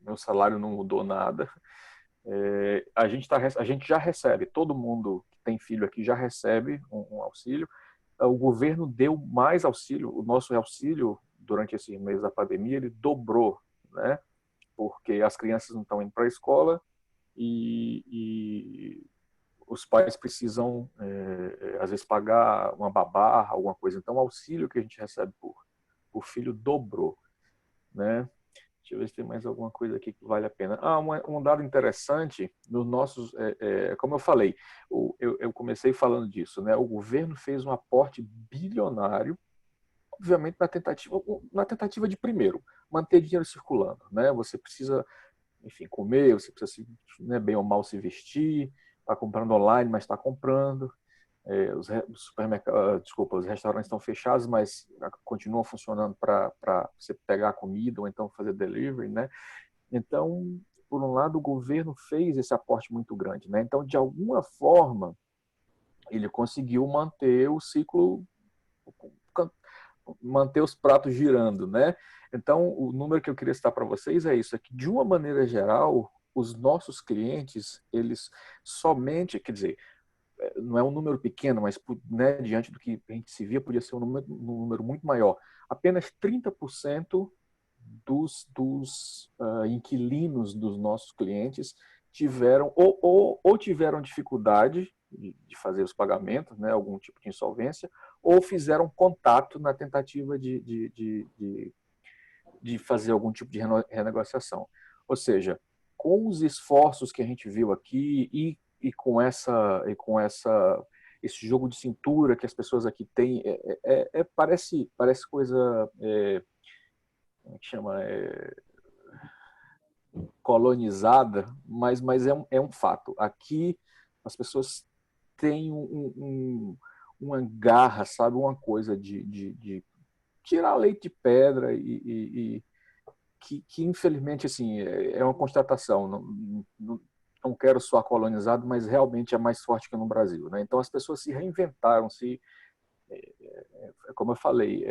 B: meu salário não mudou nada. A gente já recebe, todo mundo que tem filho aqui já recebe um auxílio. O governo deu mais auxílio, o nosso auxílio durante esse mês da pandemia, ele dobrou, né? Porque as crianças não estão indo para a escola e os pais precisam, às vezes, pagar uma babá, alguma coisa. Então, o auxílio que a gente recebe por filho dobrou, né? Deixa eu ver se tem mais alguma coisa aqui que vale a pena. Um dado interessante nos nossos, como eu falei, eu comecei falando disso, né? O governo fez um aporte bilionário, obviamente na tentativa de primeiro manter dinheiro circulando, né? Você precisa, enfim, comer, você precisa, né, bem ou mal se vestir, está comprando online, mas está comprando. Os restaurantes estão fechados, mas continuam funcionando para você pegar comida ou então fazer delivery, né? Então, por um lado, o governo fez esse aporte muito grande, né? Então, de alguma forma, ele conseguiu manter o ciclo, manter os pratos girando, né? Então, o número que eu queria citar para vocês é isso, é que de uma maneira geral, os nossos clientes, eles somente, quer dizer, não é um número pequeno, mas, né, diante do que a gente se via, podia ser um número muito maior. Apenas 30% dos inquilinos dos nossos clientes tiveram ou tiveram dificuldade de fazer os pagamentos, né, algum tipo de insolvência, ou fizeram contato na tentativa de fazer algum tipo de renegociação. Ou seja, com os esforços que a gente viu aqui e com esse jogo de cintura que as pessoas aqui têm, parece coisa, como é que chama, colonizada, mas é um fato. Aqui as pessoas têm uma garra, sabe, uma coisa de tirar leite de pedra e que infelizmente assim é uma constatação. Não quero soar colonizado, mas realmente é mais forte que no Brasil, né? Então as pessoas se reinventaram, como eu falei,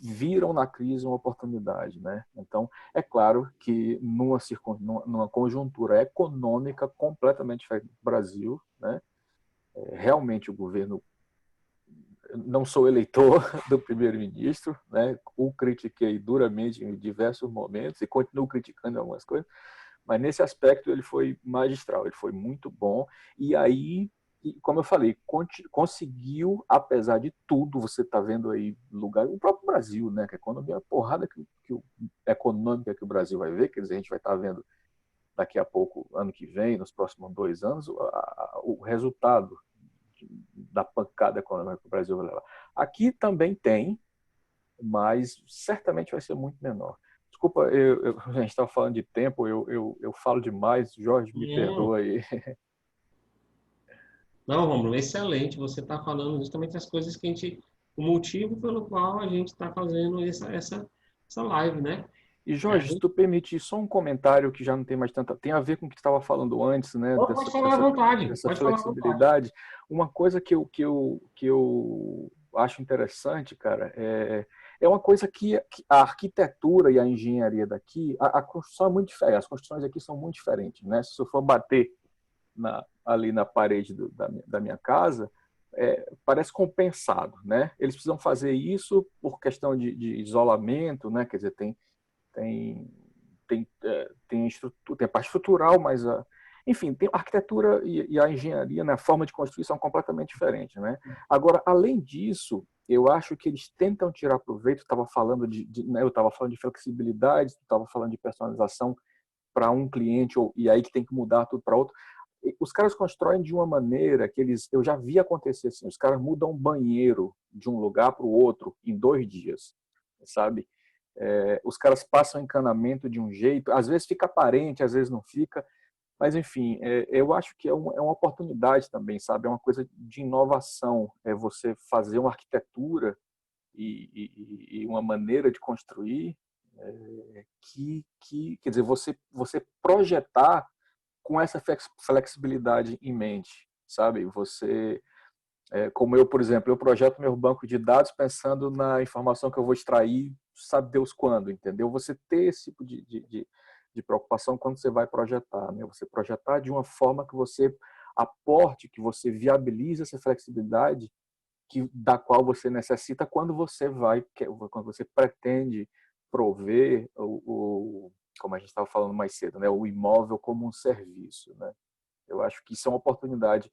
B: viram na crise uma oportunidade, né? Então é claro que numa conjuntura econômica completamente diferente do Brasil, né? Realmente o governo, não sou eleitor do primeiro-ministro, né? O critiquei duramente em diversos momentos e continuo criticando algumas coisas, mas nesse aspecto ele foi magistral, ele foi muito bom. E aí, como eu falei, conseguiu, apesar de tudo, você está vendo aí lugar, o próprio Brasil, né? Que a economia, a porrada econômica que o Brasil vai ver, quer dizer, a gente vai estar vendo daqui a pouco, ano que vem, nos próximos 2 anos, o resultado da pancada econômica que o Brasil vai levar. Aqui também tem, mas certamente vai ser muito menor. Desculpa, a gente estava falando de tempo, eu falo demais, Jorge, me
A: Não,
B: perdoa aí.
A: não, Romulo, excelente. Você está falando justamente as coisas que a gente, o motivo pelo qual a gente está fazendo essa live, né?
B: E
A: É,
B: Jorge, se tu permitir só um comentário que já não tem mais tanta, tem a ver com o que tu estava falando antes, né,
A: pode falar à vontade,
B: dessa
A: pode falar à vontade.
B: flexibilidade. Uma coisa que eu acho interessante, cara, é uma coisa que a arquitetura e a engenharia daqui, a construção é muito diferente, as construções aqui são muito diferentes, né? Se eu for bater ali na parede da minha casa, parece compensado, né? Eles precisam fazer isso por questão de isolamento, né? Quer dizer, tem, tem a parte estrutural, mas enfim, tem a arquitetura e a engenharia, né, a forma de construir são completamente diferentes, né? Agora, além disso, eu acho que eles tentam tirar proveito. Né, eu estava falando de flexibilidade, estava falando de personalização para um cliente e aí que tem que mudar tudo para outro. Os caras constroem de uma maneira que eu já vi acontecer assim, os caras mudam um banheiro de um lugar para o outro em 2 dias, sabe? Os caras passam encanamento de um jeito, às vezes fica aparente, às vezes não fica, mas enfim, eu acho que é uma oportunidade também, sabe? É uma coisa de inovação, é você fazer uma arquitetura e uma maneira de construir quer dizer, você projetar com essa flexibilidade em mente, sabe? Como eu, por exemplo, eu projeto meu banco de dados pensando na informação que eu vou extrair, sabe Deus quando, entendeu? Você ter esse tipo de preocupação quando você vai projetar, né? Você projetar de uma forma que você aporte, que você viabilize essa flexibilidade da qual você necessita quando você pretende prover como a gente estava falando mais cedo, né? O imóvel como um serviço, né? Eu acho que isso é uma oportunidade.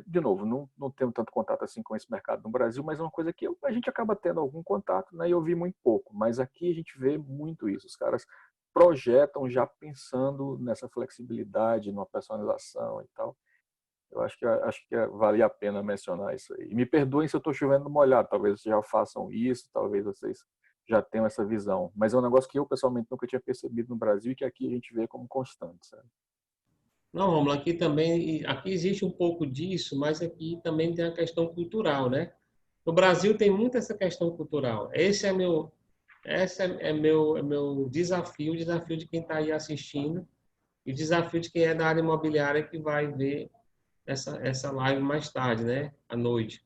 B: De novo, não tenho tanto contato assim com esse mercado no Brasil, mas é uma coisa que a gente acaba tendo algum contato, né? E eu vi muito pouco. Mas aqui a gente vê muito isso. Os caras projetam já pensando nessa flexibilidade, numa personalização e tal. Eu acho que vale a pena mencionar isso aí. E me perdoem se eu estou chovendo no molhado. Talvez vocês já façam isso, talvez vocês já tenham essa visão. Mas é um negócio que eu, pessoalmente, nunca tinha percebido no Brasil e que aqui a gente vê como constante, sabe?
A: Não, Romulo, aqui também, aqui existe um pouco disso, mas aqui também tem a questão cultural, né? No Brasil tem muito essa questão cultural. Esse é meu desafio, o desafio de quem está aí assistindo e o desafio de quem é da área imobiliária que vai ver essa live mais tarde, né? À noite.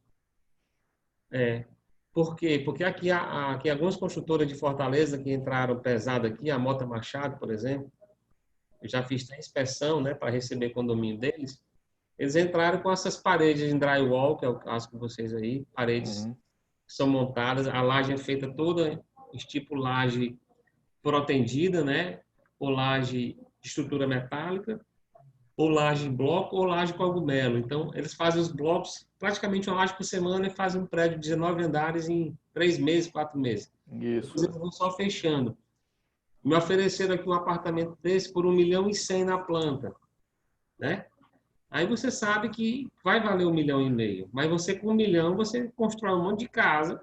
A: Por quê? Porque aqui algumas construtoras de Fortaleza que entraram pesado aqui, a Mota Machado, por exemplo, eu já fiz a inspeção, né, para receber condomínio deles. Eles entraram com essas paredes em drywall, que é o caso com vocês aí, paredes
B: Uhum.
A: que são montadas, a laje é feita toda tipo laje protendida, né, ou laje de estrutura metálica, ou laje em bloco, ou laje cogumelo. Então, eles fazem os blocos, praticamente uma laje por semana, e fazem um prédio de 19 andares em 3 meses, 4 meses.
B: Isso,
A: Depois eles vão só fechando. Me ofereceram aqui um apartamento desse por 1,1 milhão na planta, né? Aí você sabe que vai valer 1,5 milhão, mas você com 1 milhão você constrói um monte de casa.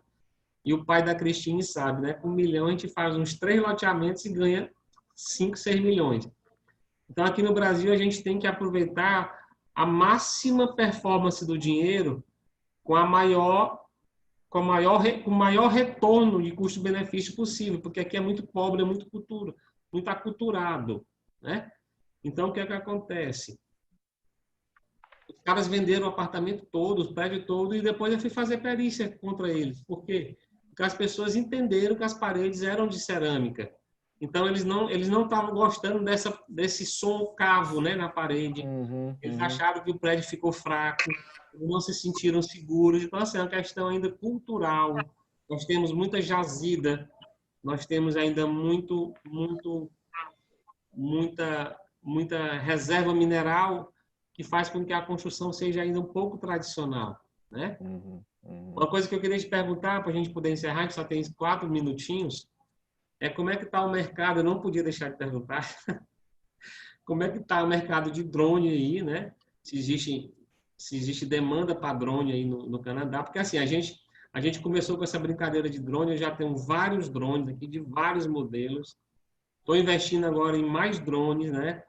A: E o pai da Cristine sabe, né? Com 1 milhão a gente faz uns 3 loteamentos e ganha 5, 6 milhões. Então aqui no Brasil a gente tem que aproveitar a máxima performance do dinheiro com com o maior retorno de custo-benefício possível, porque aqui é muito pobre, é muito aculturado, né? Então o que é que acontece? Os caras venderam o apartamento todo, o prédio todo, e depois eu fui fazer perícia contra eles. Por quê? Porque as pessoas entenderam que as paredes eram de cerâmica. Então, eles não estavam gostando desse som cavo, né, na parede.
B: uhum,
A: Eles
B: uhum.
A: acharam que o prédio ficou fraco, eles não se sentiram seguros. Então, assim, é uma questão ainda cultural. Nós temos muita jazida, nós temos ainda muita reserva mineral que faz com que a construção seja ainda um pouco tradicional, né?
B: Uhum, uhum.
A: Uma coisa que eu queria te perguntar, para a gente poder encerrar, a gente só tem 4 minutinhos, é como é que está o mercado, eu não podia deixar de perguntar, como é que está o mercado de drone aí, né? Se existe demanda para drone aí no Canadá, porque assim, a gente começou com essa brincadeira de drone, eu já tenho vários drones aqui, de vários modelos, estou investindo agora em mais drones, né?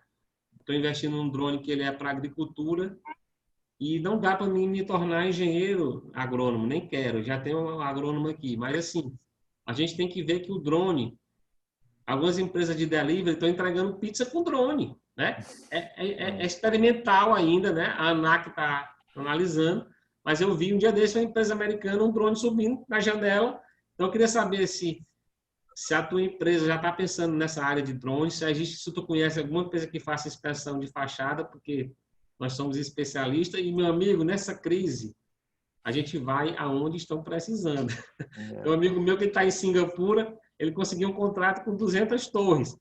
A: Estou investindo num drone que ele é para agricultura e não dá para mim me tornar engenheiro agrônomo, nem quero, já tenho um agrônomo aqui. Mas assim, a gente tem que ver que o drone, algumas empresas de delivery estão entregando pizza com drone, né? É experimental ainda, né? A ANAC está analisando, mas eu vi um dia desse uma empresa americana, um drone subindo na janela. Então eu queria saber se a tua empresa já está pensando nessa área de drones, se tu conhece alguma empresa que faça inspeção de fachada, porque nós somos especialistas e, meu amigo, nessa crise, a gente vai aonde estão precisando. Tem um
B: É.
A: amigo meu que está em Singapura, ele conseguiu um contrato com 200 torres.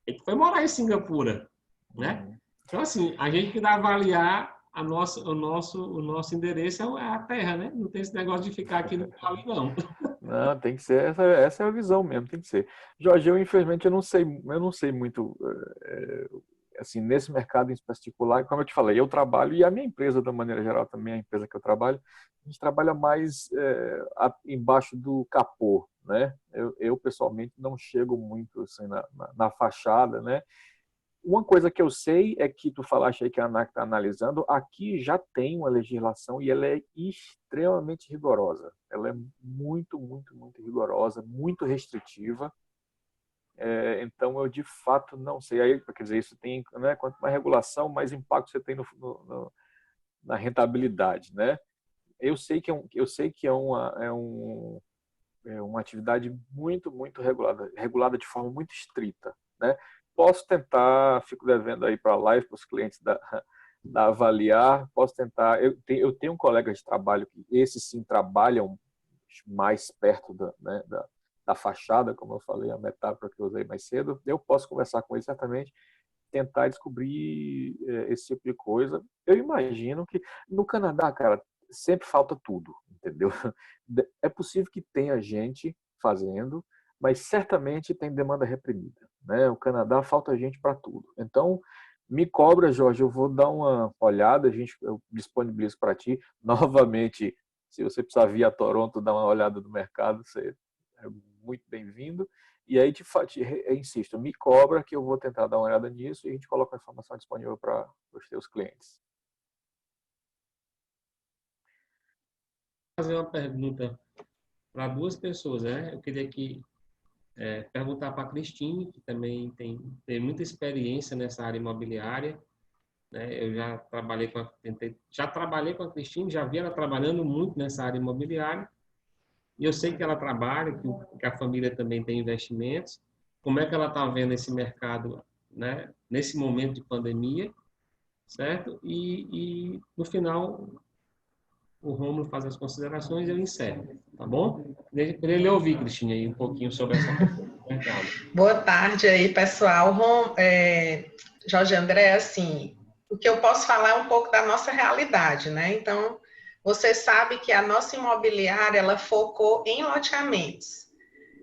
A: Ele foi morar em Singapura, né?
B: Uhum.
A: Então, assim, a gente que dá avaliar o nosso endereço é a terra, né? Não tem esse negócio de ficar aqui no Vale, não.
B: Não, tem que ser, essa é a visão mesmo, tem que ser. Jorge, infelizmente eu não sei muito assim, nesse mercado em particular, como eu te falei, eu trabalho, e a minha empresa, da maneira geral, também a empresa que eu trabalho, a gente trabalha mais embaixo do capô, né? Eu, pessoalmente, não chego muito assim, na fachada, né? Uma coisa que eu sei é que tu falaste aí que a ANAC está analisando, aqui já tem uma legislação e ela é extremamente rigorosa. Ela é muito, muito, muito rigorosa, muito restritiva. Então, eu de fato não sei. Aí, quer dizer, isso tem, né, quanto mais regulação, mais impacto você tem na rentabilidade, né? Eu sei que é uma atividade muito, muito regulada de forma muito estrita, né? Posso tentar, fico devendo aí para a live, para os clientes da Avaliar, posso tentar. Eu tenho um colega de trabalho que esses sim trabalham mais perto né, da fachada, como eu falei, a metáfora que eu usei mais cedo. Eu posso conversar com ele certamente tentar descobrir esse tipo de coisa. Eu imagino que no Canadá, cara, sempre falta tudo, entendeu? É possível que tenha gente fazendo, mas certamente tem demanda reprimida, né? O Canadá falta gente para tudo. Então, me cobra, Jorge, eu vou dar uma olhada, eu disponibilizo para ti. Novamente, se você precisar vir a Toronto dar uma olhada no mercado, você é muito bem-vindo. E aí, insisto, me cobra que eu vou tentar dar uma olhada nisso e a gente coloca a informação disponível para os teus clientes.
A: Vou fazer uma pergunta para duas pessoas, né? Eu queria perguntar para a Cristine, que também tem muita experiência nessa área imobiliária, né? Eu já trabalhei com a Cristine, já vi ela trabalhando muito nessa área imobiliária, e eu sei que ela trabalha, que a família também tem investimentos. Como é que ela está vendo esse mercado, né, nesse momento de pandemia, certo? E no final, o Rômulo faz as considerações e eu encerro, tá bom? Queria ele ouvir, Cristina, aí um pouquinho sobre essa questão do mercado.
C: Boa tarde aí, pessoal. Jorge André, assim, o que eu posso falar é um pouco da nossa realidade, né? Então, você sabe que a nossa imobiliária, ela focou em loteamentos.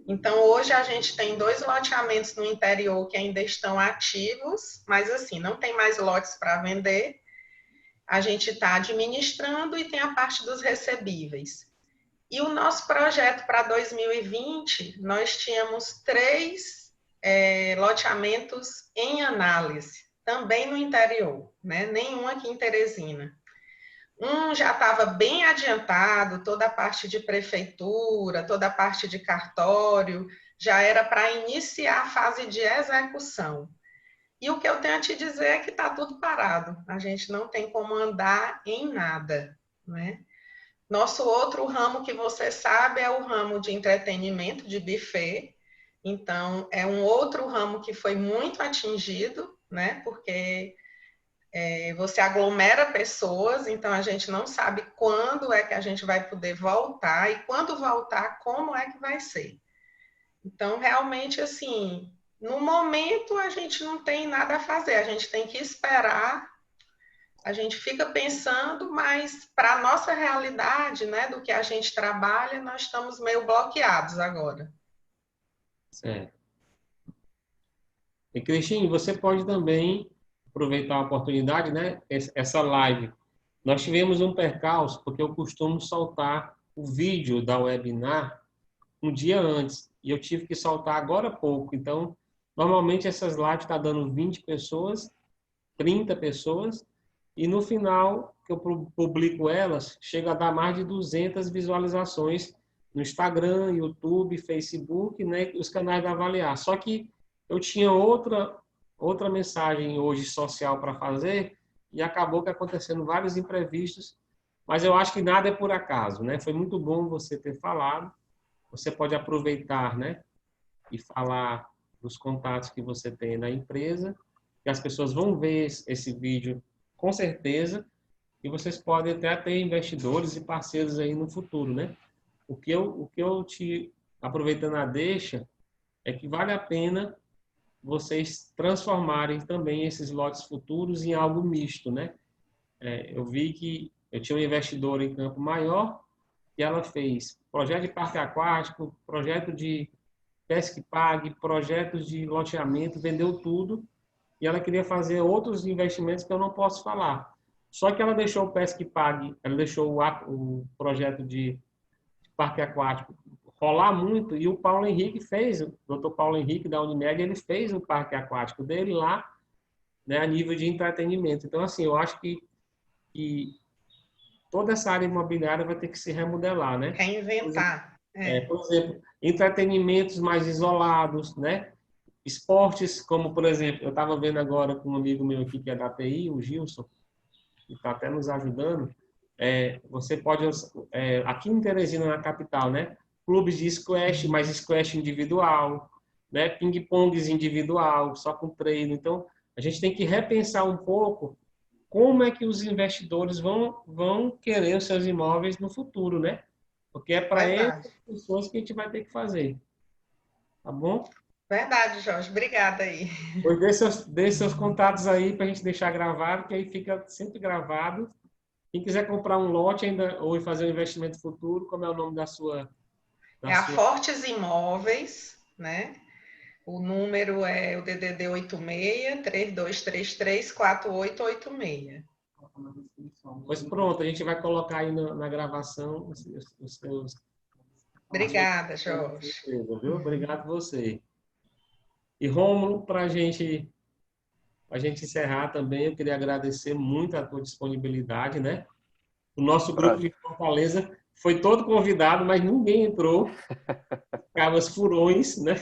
C: Então, hoje a gente tem 2 loteamentos no interior que ainda estão ativos, mas assim, não tem mais lotes para vender. A gente está administrando e tem a parte dos recebíveis. E o nosso projeto para 2020, nós tínhamos 3 loteamentos em análise, também no interior, né? Nenhum aqui em Teresina. Um já estava bem adiantado, toda a parte de prefeitura, toda a parte de cartório, já era para iniciar a fase de execução. E o que eu tenho a te dizer é que está tudo parado, a gente não tem como andar em nada, né? Nosso outro ramo que você sabe é o ramo de entretenimento, de buffet. Então, é um outro ramo que foi muito atingido, né? Porque você aglomera pessoas, então a gente não sabe quando é que a gente vai poder voltar e quando voltar, como é que vai ser. Então, realmente, assim, no momento a gente não tem nada a fazer, a gente tem que esperar. A gente fica pensando, mas para a nossa realidade, né, do que a gente trabalha, nós estamos meio bloqueados agora.
A: Certo. E, Cristine, você pode também aproveitar a oportunidade, né? Essa live. Nós tivemos um percalço, porque eu costumo soltar o vídeo da webinar um dia antes, e eu tive que soltar agora há pouco. Então, normalmente essas lives estão dando 20 pessoas, 30 pessoas, e no final, que eu publico elas, chega a dar mais de 200 visualizações no Instagram, YouTube, Facebook, né, os canais da Avaliar. Só que eu tinha outra mensagem hoje social para fazer e acabou que acontecendo vários imprevistos, mas eu acho que nada é por acaso, né? Foi muito bom você ter falado. Você pode aproveitar, né, e falar dos contatos que você tem na empresa, que as pessoas vão ver esse vídeo com certeza, e vocês podem até ter investidores e parceiros aí no futuro, né? O que eu te aproveitando a deixa é que vale a pena vocês transformarem também esses lotes futuros em algo misto, né? Eu vi que eu tinha um investidor em Campo Maior e ela fez projeto de parque aquático, projeto de pesca e pague, projetos de loteamento, vendeu tudo e ela queria fazer outros investimentos que eu não posso falar. Só que ela deixou o pesca e pague, ela deixou o projeto de parque aquático rolar muito e o Paulo Henrique fez, o Dr. Paulo Henrique da Unimed, ele fez o parque aquático dele lá, né, a nível de entretenimento. Então, assim, eu acho que toda essa área imobiliária vai ter que se remodelar, né?
C: Reinventar.
A: Por exemplo, entretenimentos mais isolados, né? Esportes, como, por exemplo, eu estava vendo agora com um amigo meu aqui que é da TI, o Gilson, que está até nos ajudando, você pode, aqui em Teresina, na capital, né? Clubes de squash, mas squash individual, né? Ping-pongs individual, só com treino. Então, a gente tem que repensar um pouco como é que os investidores vão querer os seus imóveis no futuro, né? Porque é para essas pessoas que a gente vai ter que fazer. Tá bom?
C: Verdade, Jorge. Obrigada aí.
A: Pois dê seus contatos aí para a gente deixar gravado, que aí fica sempre gravado. Quem quiser comprar um lote ainda ou fazer um investimento futuro, como é o nome da
C: É a
A: sua...
C: Fortes Imóveis, né? O número é o DDD 86-3233-4886.
A: Pois pronto, a gente vai colocar aí na gravação os seus... a sua...
C: Obrigada, Jorge.
A: Viu? Obrigado a você. E Rômulo, para a gente encerrar também, eu queria agradecer muito a tua disponibilidade, né? O nosso grupo de Fortaleza foi todo convidado, mas ninguém entrou. Cabas furões, né?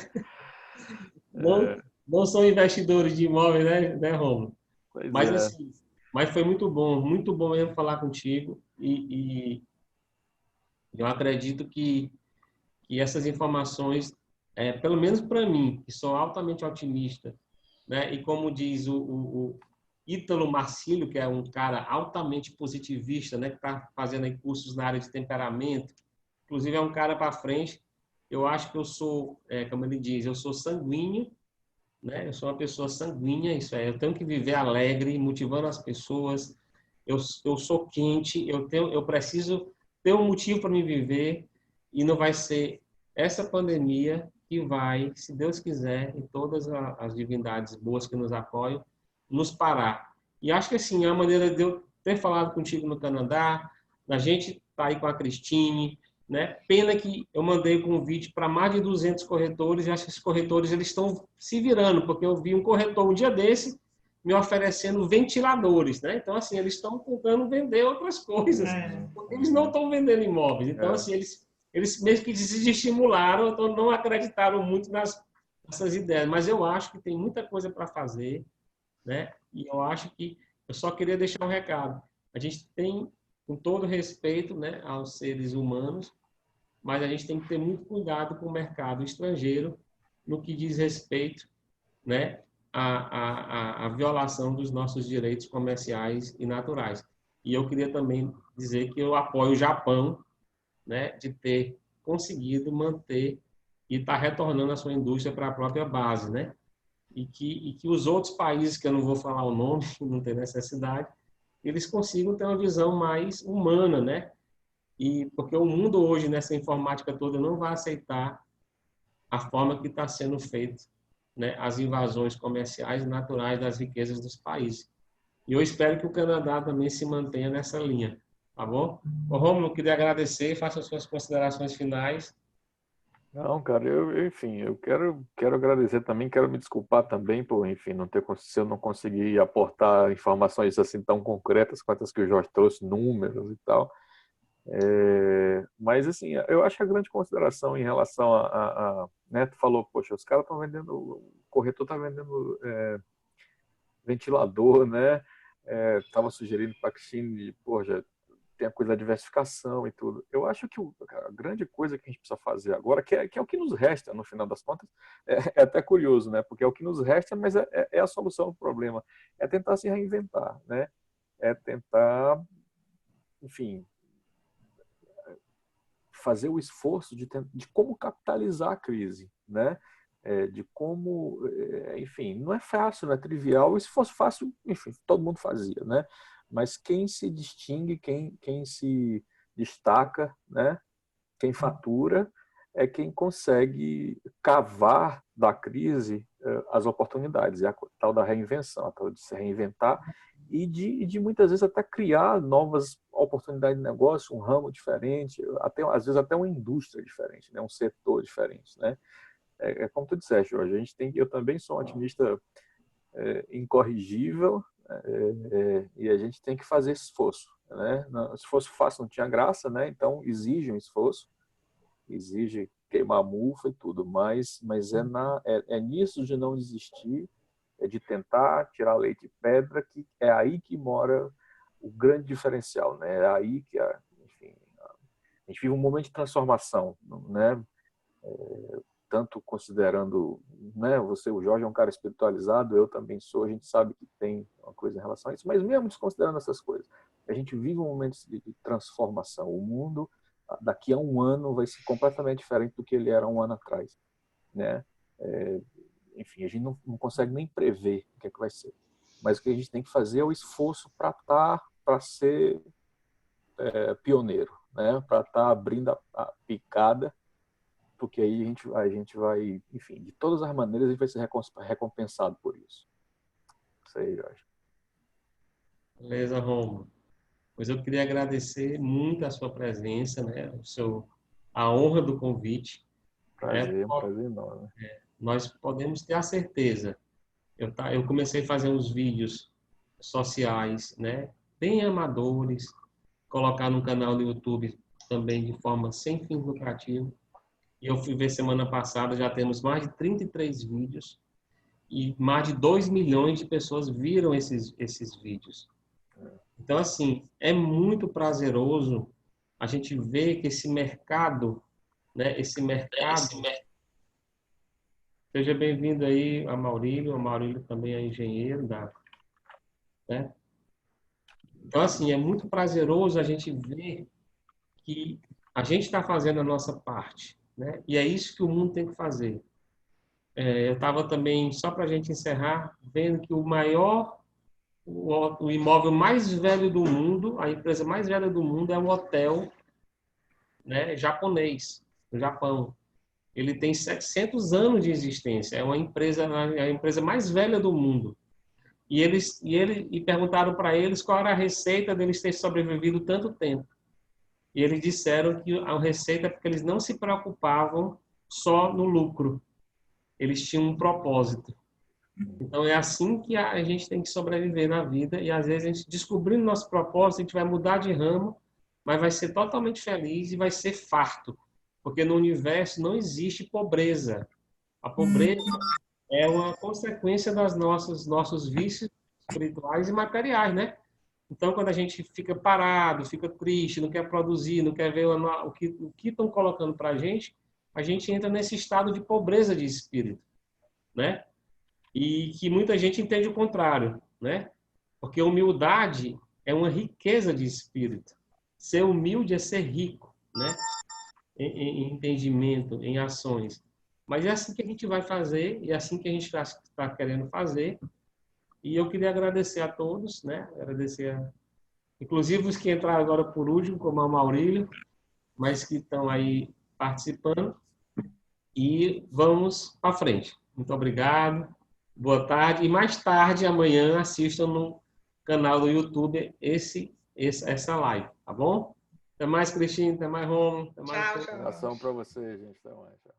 A: Não, não são investidores de imóveis, né, Romulo?
B: Pois
A: Mas
B: é.
A: assim, mas foi muito bom mesmo falar contigo e eu acredito que essas informações, pelo menos para mim, que sou altamente otimista, né? E como diz o Ítalo Marcílio, que é um cara altamente positivista, né? Que está fazendo aí cursos na área de temperamento, inclusive é um cara para frente. Eu acho que eu sou, como ele diz, eu sou sanguíneo, né? Eu sou uma pessoa sanguínea, isso é, eu tenho que viver alegre, motivando as pessoas. Eu sou quente, eu preciso ter um motivo para me viver e não vai ser essa pandemia que vai, se Deus quiser, e todas as divindades boas que nos apoiam, nos parar. E acho que assim, a maneira de eu ter falado contigo no Canadá, da gente tá aí com a Cristine, né? Pena que eu mandei o convite para mais de 200 corretores e acho que esses corretores eles estão se virando, porque eu vi um corretor um dia desse me oferecendo ventiladores, né? Então, assim, eles estão tentando vender outras coisas, porque eles não estão vendendo imóveis. Então, assim, eles mesmo que desestimularam, então não acreditaram muito nessas ideias. Mas eu acho que tem muita coisa para fazer, né? E eu acho que eu só queria deixar um recado. A gente tem, com todo respeito, né, aos seres humanos, mas a gente tem que ter muito cuidado com o mercado estrangeiro no que diz respeito, né, à violação dos nossos direitos comerciais e naturais. E eu queria também dizer que eu apoio o Japão, né, de ter conseguido manter e estar retornando a sua indústria para a própria base, né? E que os outros países, que eu não vou falar o nome, não tem necessidade, eles consigam ter uma visão mais humana, né? E porque o mundo hoje, nessa informática toda, não vai aceitar a forma que está sendo feito, né, as invasões comerciais e naturais das riquezas dos países. E eu espero que o Canadá também se mantenha nessa linha, tá bom? Ô, Romulo, queria agradecer, faça as suas considerações finais.
B: Não, cara, enfim, eu quero agradecer também, quero me desculpar também por, enfim, não ter, se eu não conseguir aportar informações assim tão concretas quanto as que o Jorge trouxe, números e tal. Mas, assim, eu acho que a grande consideração em relação né, tu falou, poxa, os caras estão vendendo, o corretor está vendendo ventilador, né? Estava sugerindo para a Cristina, poxa, tem a coisa da diversificação e tudo. Eu acho que a grande coisa que a gente precisa fazer agora, que é o que nos resta, no final das contas, é até curioso, né? Porque é o que nos resta, mas é a solução do problema. É tentar se reinventar, né? É tentar, enfim, fazer o esforço de como capitalizar a crise, né? De como, enfim, não é fácil, não é trivial. E se fosse fácil, enfim, todo mundo fazia, né? Mas quem se distingue, quem se destaca, né? Quem fatura é quem consegue cavar da crise as oportunidades, é a tal da reinvenção, a tal de se reinventar e de muitas vezes até criar novas oportunidades de negócio, um ramo diferente, até às vezes até uma indústria diferente, né, um setor diferente, né? Como tu disseste, Jorge, a gente tem, eu também sou um otimista incorrigível, e a gente tem que fazer esse esforço, né? Se fosse fácil não tinha graça, né? Então exige um esforço, exige queimar a mufa e tudo, mas é nisso de não desistir, é de tentar tirar leite de pedra, que é aí que mora o grande diferencial, né? É aí que, enfim, a gente vive um momento de transformação, né? Tanto considerando, né, você, o Jorge é um cara espiritualizado, eu também sou, a gente sabe que tem uma coisa em relação a isso, mas mesmo desconsiderando essas coisas, a gente vive um momento de transformação. O mundo, daqui a um ano, vai ser completamente diferente do que ele era um ano atrás, né? enfim, a gente não consegue nem prever o que é que vai ser. Mas o que a gente tem que fazer é o esforço para ser pioneiro, né? Para estar abrindo a picada, porque aí a gente vai, enfim, de todas as maneiras a gente vai ser recompensado por isso. Isso aí, Jorge.
A: Beleza, Romulo. Pois eu queria agradecer muito a sua presença, né? A honra do convite.
B: Prazer, um prazer enorme.
A: Nós podemos ter a certeza. Eu comecei a fazer uns vídeos sociais, né? Bem amadores, colocar no canal do YouTube também de forma sem fins lucrativos. E eu fui ver semana passada, já temos mais de 33 vídeos e mais de 2 milhões de pessoas viram esses vídeos. Então, assim, é muito prazeroso a gente ver que esse mercado, né? Esse mercado... Seja bem-vindo aí a Maurílio. O Maurílio também é engenheiro né? Então, assim, é muito prazeroso a gente ver que a gente está fazendo a nossa parte, né? E é isso que o mundo tem que fazer. Eu estava também, só para a gente encerrar, vendo que o imóvel mais velho do mundo, a empresa mais velha do mundo é um hotel, né, japonês, no Japão. Ele tem 700 anos de existência, é a empresa mais velha do mundo. E perguntaram para eles qual era a receita deles ter sobrevivido tanto tempo. E eles disseram que a receita é porque eles não se preocupavam só no lucro. Eles tinham um propósito. Então, é assim que a gente tem que sobreviver na vida. E, às vezes, a gente descobrindo nosso propósito, a gente vai mudar de ramo, mas vai ser totalmente feliz e vai ser farto. Porque no universo não existe pobreza. A pobreza é uma consequência das nossos vícios espirituais e materiais, né? Então, quando a gente fica parado, fica triste, não quer produzir, não quer ver o que estão colocando para a gente entra nesse estado de pobreza de espírito, né? E que muita gente entende o contrário, né? Porque humildade é uma riqueza de espírito. Ser humilde é ser rico, né? Em entendimento, em ações. Mas é assim que a gente vai fazer, e é assim que a gente está querendo fazer. E eu queria agradecer a todos, né? Inclusive os que entraram agora por último, como a Maurílio, mas que estão aí participando. E vamos para frente. Muito obrigado. Boa tarde. E mais tarde, amanhã, assistam no canal do YouTube essa live, tá bom? Até mais, Cristina. Até mais, Romo. Até mais.
C: Tchau, tchau.
B: Abração para você, gente. Até mais. Tchau.